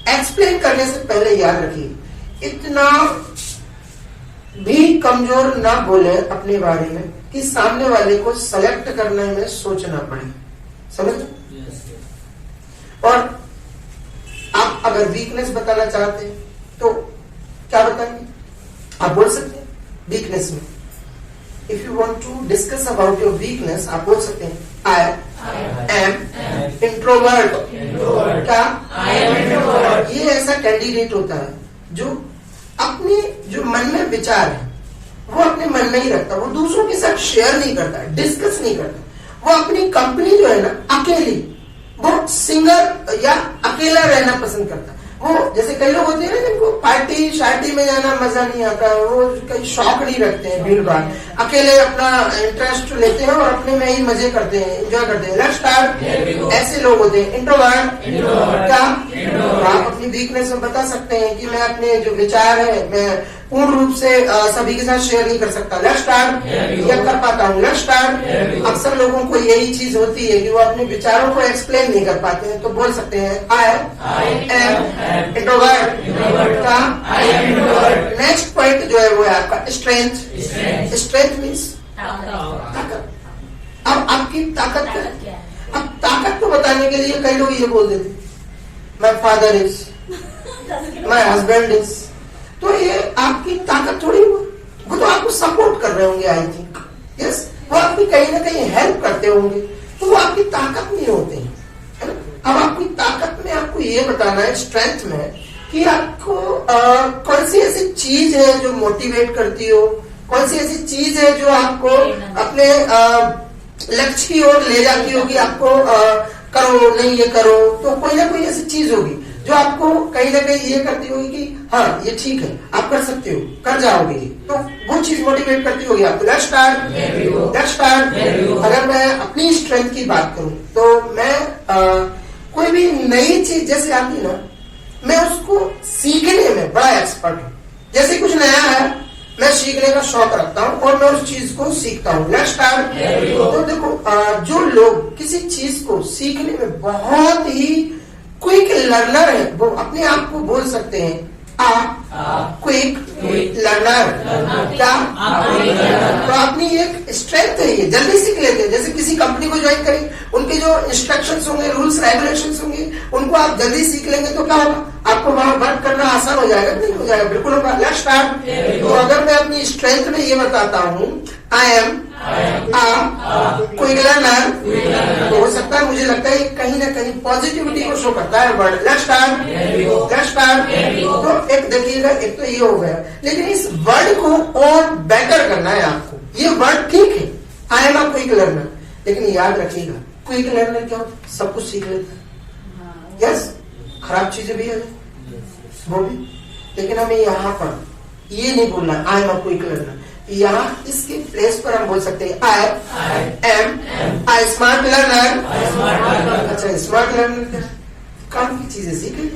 Speaker 1: एक्सप्लेन करने से पहले याद रखिए, इतना भी कमजोर ना बोले अपने बारे में कि सामने वाले को सेलेक्ट करने में सोचना पड़े। समझ? और आप अगर वीकनेस बताना चाहते हैं तो क्या बताएंगे? आप बोल सकते हैं वीकनेस में, if you want to discuss about your weakness, आप बोल सकते हैं आई एम इंट्रोवर्ट। क्या? ये ऐसा कैंडिडेट होता है जो अपने जो मन में विचार है वो अपने मन में ही रखता, वो दूसरों के साथ शेयर नहीं करता, डिस्कस नहीं करता। वो अपनी कंपनी जो है ना अकेली, वो सिंगर या अकेला रहना पसंद करता। वो जैसे कई लोग होते हैं ना जिनको पार्टी शार्टी में जाना मजा नहीं आता, वो कई शौक नहीं रखते हैं, भीड़ भाड़, अकेले अपना इंटरेस्ट लेते हैं और अपने में ही मजे करते हैं, एंजॉय करते हैं। Let's start. ऐसे लोग होते हैं इंट्रोवर्ट। क्या? आप अपनी वीकनेस में बता सकते हैं कि मैं अपने जो विचार है मैं पूर्ण रूप से सभी के साथ शेयर नहीं कर सकता। Let's start. या कर पाता हूँ। Let's start. अक्सर लोगों को यही चीज होती है कि वो अपने विचारों को एक्सप्लेन नहीं कर पाते हैं, तो बोल सकते हैं आई एम इंट्रोवर्ट। का नेक्स्ट पॉइंट जो है वो है आपका स्ट्रेंथ। स्ट्रेंथ मीन्स ताकत। अब आपकी ताकत क्या है? अब ताकत को बताने के लिए कई लोग ये बोल देते my father is, my husband is, तो ये आपकी ताकत थोड़ी हुई, वो तो आपको सपोर्ट कर रहे होंगे। आई थिंक यस, वो आपकी कहीं ना कहीं हेल्प करते होंगे, तो वो आपकी ताकत नहीं होते हैं, है ना? अब आपकी ताकत में आपको ये बताना है, स्ट्रेंथ में, कि आपको कौन सी ऐसी चीज है जो मोटिवेट करती हो, कौन सी ऐसी चीज है जो आपको अपने लक्ष्य की ओर ले जाती होगी, आपको करो नहीं ये करो, तो कोई ना कोई ऐसी चीज होगी जो आपको कहीं ना कहीं ये करती होगी कि हाँ ये ठीक है, आप कर सकते हो, कर जाओगे, तो वो चीज मोटिवेट करती होगी आपको। Let's start. Let's start. अगर मैं अपनी स्ट्रेंथ की बात करूं तो मैं कोई भी नई चीज जैसे आती है ना, मैं उसको सीखने में बड़ा एक्सपर्ट हूं। जैसे कुछ नया है, मैं सीखने का शौक रखता हूं और मैं उस चीज को सीखता हूं। Let's start. तो देखो, जो लोग किसी चीज को सीखने में बहुत ही क्विक लर्नर है, वो अपने आप को बोल सकते हैं क्विक लर्नर। क्या? तो अपनी एक स्ट्रेंथ है, ये जल्दी सीख लेते हैं। जैसे किसी कंपनी को ज्वाइन करें, उनके जो इंस्ट्रक्शंस होंगे, रूल्स रेगुलेशंस होंगे, उनको आप जल्दी सीख लेंगे तो क्या होगा, आपको वहां वर्क करना आसान हो जाएगा। नहीं हो जाएगा? बिल्कुल होगा। Let's start. तो अगर मैं अपनी स्ट्रेंथ में ये बताता हूँ आई एम क्विक लर्नर, तो हो सकता है, मुझे लगता है कहीं ना कहीं पॉजिटिविटी को शो करता है word. Let's start. Let's start. तो एक देखिएगा, एक तो ये हो गया, लेकिन इस वर्ड को और बेटर करना है आपको। ये वर्ड ठीक है, आई एम क्विक लर्नर, लेकिन याद रखिएगा क्विक लर्नर क्या होता है? सब कुछ सीख लेता है। यस, खराब चीजें भी है वो भी, लेकिन हमें यहाँ पर ये नहीं बोलना आई एम क्विक लर्नर। यहाँ इसके प्लेस पर हम बोल सकते हैं I M I smart learner. अच्छा, स्मार्ट लर्नर क्या? काम की चीजें सीख ली,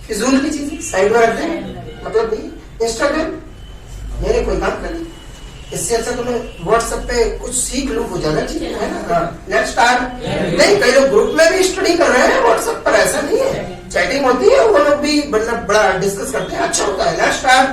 Speaker 1: फिजूल की चीजें साइड में रख दें, मतलब नहीं। इंस्टाग्राम मेरे कोई काम कर ली, इससे अच्छा तो मैं व्हाट्सएप पे कुछ सीख लूं, वो ज्यादा ठीक है ना। Let's start. नहीं, कई लोग ग्रुप में भी स्टडी कर रहे हैं व्हाट्सएप पर, ऐसा नहीं है, चैटिंग होती है, वो लोग भी बड़ा डिस्कस करते हैं, अच्छा होता है। Let's start.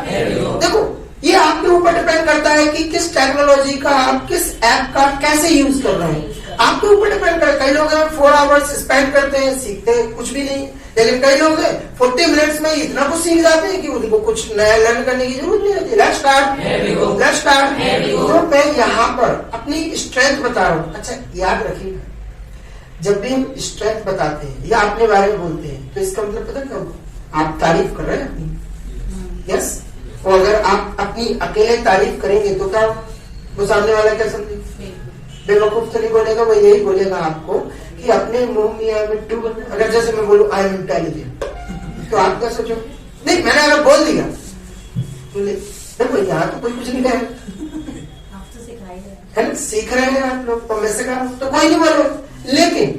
Speaker 1: देखो, ये आपके ऊपर डिपेंड करता है कि किस टेक्नोलॉजी का, आप किस ऐप का कैसे यूज कर रहे हैं, आपके ऊपर डिपेंड करता है। कई लोग 4 आवर्स स्पेंड करते हैं, सीखते कुछ भी नहीं, लेकिन कई लोग 40 मिनट्स में इतना कुछ सीख जाते हैं कि उनको कुछ नया लर्न करने की जरूरत नहीं होती। Let's start. Let's start. तो मैं यहाँ पर अपनी स्ट्रेंथ बता रहा हूँ। अच्छा, याद रखिएगा, जब भी हम स्ट्रेंथ बताते हैं या अपने बारे में बोलते हैं, तो इसका मतलब पता क्या होगा, आप तारीफ कर रहे हैं अपनी। यस, और अगर आप अपनी अकेले तारीफ करेंगे तो क्या वो सामने वाला क्या समझेगा? बेवकूफ तो नहीं बोलेगा, वो यही बोलेगा आपको कि अपने मुंह मियां मिट्टू। अगर जैसे मैं बोलूं आई एम इंटेलिजेंट, तो आप क्या सोचो? नहीं, मैंने अगर बोल दिया बोले देखो यहाँ तो कोई कुछ नहीं कहे,
Speaker 2: आप तो सिखाई
Speaker 1: है ना, सीख रहे हैं आप लोग, तो मैं सिखा रहा हूं, तो कोई नहीं बोले। लेकिन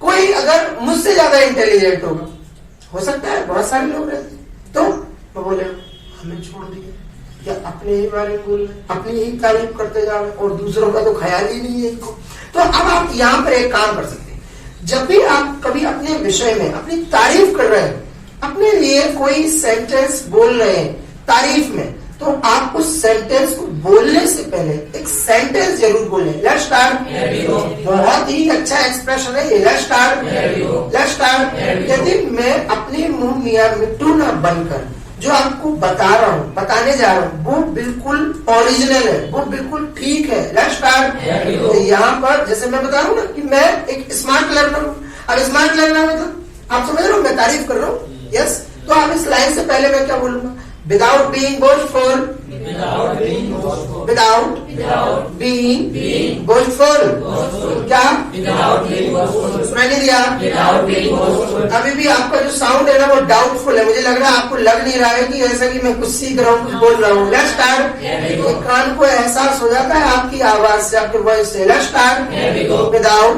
Speaker 1: कोई अगर मुझसे ज्यादा इंटेलिजेंट होगा, हो सकता है बहुत सारे लोग रहते हैं, तो वो बोले हमें छोड़ दिए, या अपने ही बारे में बोल रहे, अपनी ही तारीफ करते जा रहे, और दूसरों का तो ख्याल ही नहीं है इनको। तो अब आप यहाँ पर एक काम कर सकते हैं, जब भी आप कभी अपने विषय में अपनी तारीफ कर रहे हैं, अपने लिए कोई सेंटेंस बोल रहे हैं तारीफ में, तो आप उस सेंटेंस को बोलने से पहले एक सेंटेंस जरूर बोलें। लेट्स स्टार्ट, बहुत ही अच्छा एक्सप्रेशन है ये, लेट्स स्टार्ट, लेट्स स्टार्ट। यदि मैं अपने मुंह मियां मिट्टू ना बनकर जो आपको बता रहा हूँ, बताने जा रहा हूँ, वो बिल्कुल ओरिजिनल है, वो बिल्कुल ठीक है। Let's start. तो यहाँ पर जैसे मैं बता रहा हूँ ना कि मैं एक स्मार्ट लर्नर हूँ, अब स्मार्ट लर्नर मतलब आप समझ रहे हो, मैं तारीफ कर रहा हूँ, यस। तो आप इस लाइन से पहले मैं क्या बोलूंगा, without being boastful, without being boastful, क्या सुनाई नहीं दिया? अभी भी आपका जो साउंड है ना वो डाउटफुल है, मुझे लग रहा है आपको लग नहीं रहा है कि ऐसा कि मैं कुछ सीख रहा हूँ, कुछ बोल रहा हूँ। Let's start. कान को एहसास हो जाता है आपकी आवाज से, आपके वॉइस से। Let's start. Without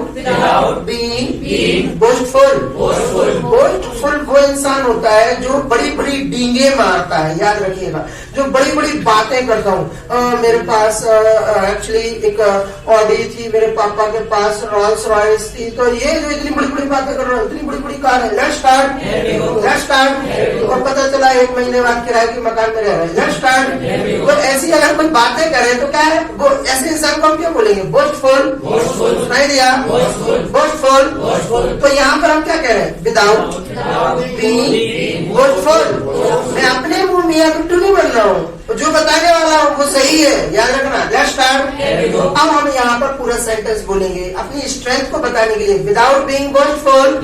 Speaker 1: being boastful. Boastful वो इंसान होता है जो बड़ी बड़ी डींगे मारता है, याद रखिएगा, जो बड़ी बड़ी बातें करता हूँ। मेरे पास एक्चुअली एक ऑडी थी, मेरे पापा के पास रॉल्स रॉयस थी, तो ये जो इतनी बड़ी बड़ी बातें कर रहा हूँ, इतनी बड़ी बड़ी कार है। Let's start, let's start. और पता चला 1 महीने बाद किराए के मकान में रह रहे हैं। Let's start. वो ऐसी अगर कोई बातें करे तो क्या है, वो ऐसे इंसान को हम क्या बोलेंगे, बोस्टफुल। सुनाई दिया? बोस्टफुल। तो यहाँ पर हम क्या कह रहे हैं, विदाउट बीइंग बोस्टफुल। मैं अपने मुंह मियां मिट्टू नहीं बन रहा हूँ, जो बताने वाला हूँ वो सही है, याद रखना। Let's start. अब हम यहाँ पर पूरा सेंटेंस बोलेंगे अपनी स्ट्रेंथ को बताने के लिए। Without being boastful,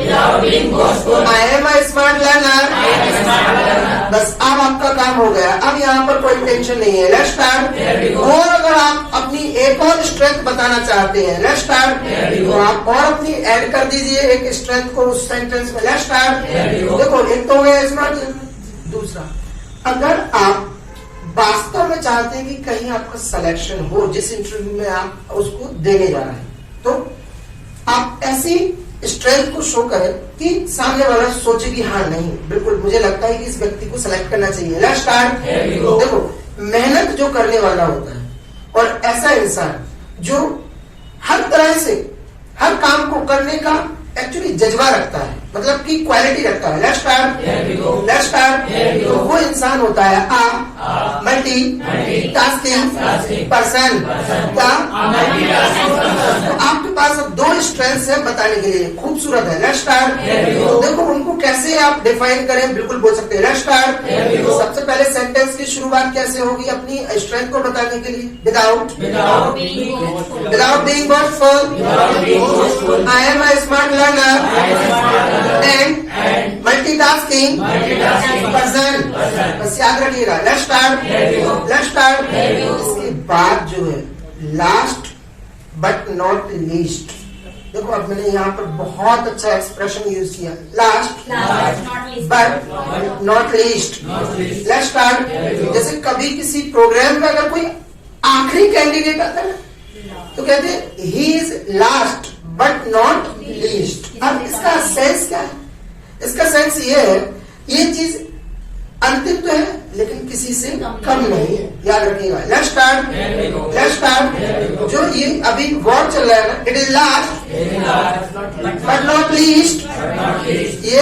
Speaker 1: I am a smart learner. बस अब आपका काम हो गया, अब यहाँ पर कोई टेंशन नहीं है। Let's start. और अगर आप अपनी एक और स्ट्रेंथ बताना चाहते हैं, लेट्स स्टार्ट, तो आप और अपनी ऐड कर दीजिए एक स्ट्रेंथ को उस सेंटेंस में। Let's start. देखो एक तो हो गया स्मार्ट। दूसरा, अगर आप वास्तव में चाहते हैं कि कहीं आपका सिलेक्शन हो, जिस इंटरव्यू में आप उसको देने जा रहे हैं, तो आप ऐसी स्ट्रेंथ को शो करें कि सामने वाला सोचे कि हाँ नहीं, बिल्कुल मुझे लगता है कि इस व्यक्ति को सिलेक्ट करना चाहिए। Let's start. देखो मेहनत जो करने वाला होता है और ऐसा इंसान जो हर तरह से हर काम को करने का एक्चुअली जज्बा रखता है, मतलब कि क्वालिटी रखता है। Let's start. तो वो इंसान होता है मल्टी टास्किंग पर्सन। क्या? तो आपके पास अब 2 स्ट्रेंथ्स है बताने के लिए, खूबसूरत है। Let's start. देखो उनको कैसे आप डिफाइन करें, बिल्कुल बोल सकते हैं। Let's start. सबसे पहले सेंटेंस की शुरुआत कैसे होगी अपनी स्ट्रेंथ को बताने के लिए, without being boastful, I am a smart learner and multitasking person. बस याद रखिएगा। Let's start. इसके बाद जो है लास्ट बट नॉट लीस्ट, देखो अब मैंने यहाँ पर बहुत अच्छा एक्सप्रेशन यूज किया, last but not least. Let's start. जैसे कभी किसी प्रोग्राम में अगर कोई आखिरी कैंडिडेट आता है तो कहते हैं he is last but not least. अब इसका सेंस क्या है? इसका सेंस ये है, ये चीज अंतिम तो है लेकिन किसी से कम नहीं है, याद रखिएगा। Let's start. जो ये अभी वॉर चल रहा है ना, it is last but not least. ये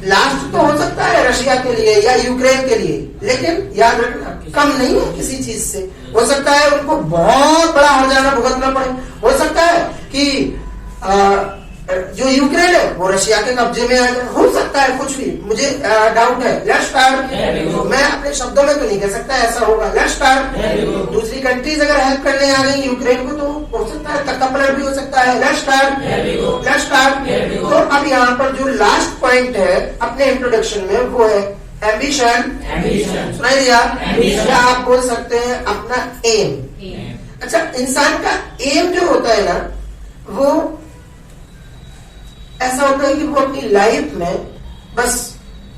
Speaker 1: लास्ट तो हो सकता है रशिया के लिए या यूक्रेन के लिए, लेकिन याद रखना कम नहीं है किसी चीज से। हो सकता है उनको बहुत बड़ा हर्जाना भुगतना पड़े, हो सकता है कि जो यूक्रेन है वो रशिया के कब्जे में आ जाए, हो सकता है कुछ भी, मुझे डाउट है। Let's start. मैं अपने शब्दों में तो नहीं कह सकता ऐसा होगा। Let's start. दूसरी कंट्रीज अगर हेल्प करने आ गई यूक्रेन को तो हो सकता है तख्ता पलट भी हो सकता है। Let's start. तो अब यहाँ पर जो लास्ट पॉइंट है अपने इंट्रोडक्शन में वो है एम्बिशन। सुनाई दिया? या आप बोल सकते हैं अपना एम। अच्छा, इंसान का एम जो होता है ना, वो ऐसा होता है कि वो अपनी लाइफ में बस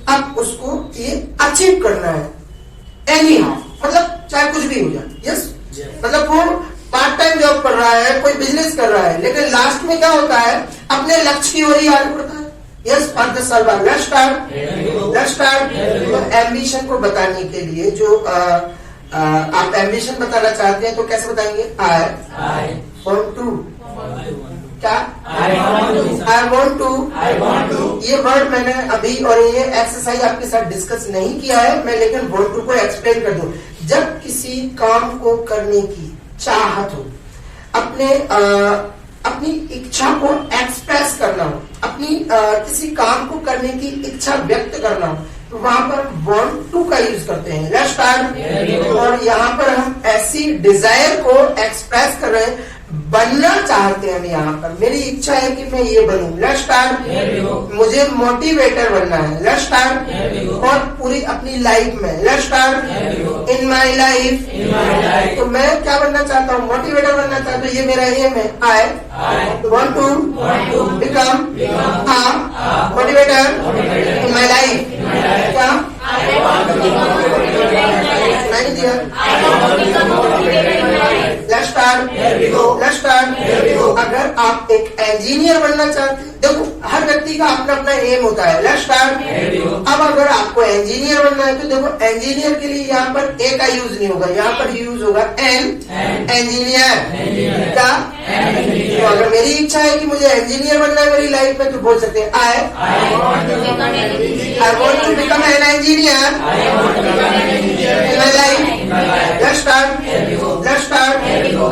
Speaker 1: अब उसको ये अचीव करना है एनी हाउ, मतलब चाहे कुछ भी हो जाए। यस, मतलब वो पार्ट टाइम जॉब कर रहा है, कोई बिजनेस कर रहा है, लेकिन लास्ट में क्या होता है, अपने लक्ष्य की ओर ही आगे बढ़ता है। यस, 5-10 साल बाद लेट्स स्टार्ट। तो एम्बिशन को बताने के लिए जो आप एम्बिशन बताना चाहते हैं तो कैसे बताएंगे? आई वांट टू, क्या? I want to. ये वर्ड मैंने अभी और ये एक्सरसाइज आपके साथ डिस्कस नहीं किया है मैं, लेकिन वांट टू को एक्सप्लेन कर दूं। जब किसी काम को करने की चाहत हो, अपनी इच्छा को एक्सप्रेस करना हो, अपनी किसी काम को करने की इच्छा व्यक्त करना हो, तो वहां पर वांट टू का यूज करते हैं। Let's start. और यहाँ पर हम ऐसी डिजायर को एक्सप्रेस कर रहे हैं, बनना चाहते हैं हम। यहाँ पर मेरी इच्छा है कि मैं ये बनूं। Let's start. मुझे मोटिवेटर बनना है। Let's start. और पूरी अपनी लाइफ में let's start. In my life, तो मैं क्या बनना चाहता हूँ? मोटिवेटर बनना चाहता हूँ, ये मेरा एम है। I want to become a motivator in my life. क्या? नहीं दिया। Let's start. अगर आप एक इंजीनियर बनना चाहते हैं, देखो हर व्यक्ति का अपना अपना एम होता है। Let's start. अब अगर आपको इंजीनियर बनना है तो देखो इंजीनियर के लिए यहाँ पर ए का यूज नहीं होगा, यहाँ पर यूज होगा एन, इंजीनियर का। तो अगर मेरी इच्छा है कि मुझे इंजीनियर बनना है मेरी लाइफ में, तो बोल सकते हैं I want to become an engineer in my life. Let's start.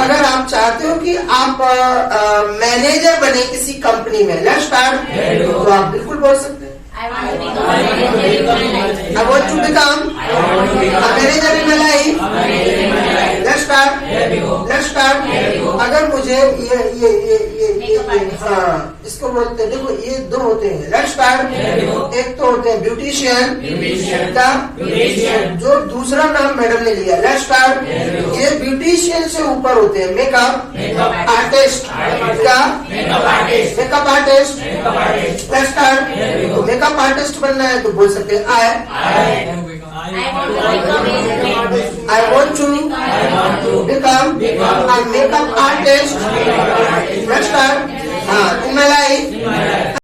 Speaker 1: अगर आप चाहते हो कि आप मैनेजर बने किसी कंपनी में, लेट्स स्टार्ट, तो आप बिल्कुल बोल सकते हैं I want to become a manager in my life. Let's start. अगर मुझे ये हाँ इसको बोलते हैं, देखो ये दो होते हैं। Let's start. एक तो होते हैं ब्यूटिशियन का, जो दूसरा नाम मैडम ने लिया। Let's start. ये ब्यूटिशियन से ऊपर होते हैं मेकअप आर्टिस्ट का, मेकअप आर्टिस्ट। Let's start. तो मेकअप आर्टिस्ट बनना है तो बोल सकते हैं I want to become a makeup artist. Let's start. In my life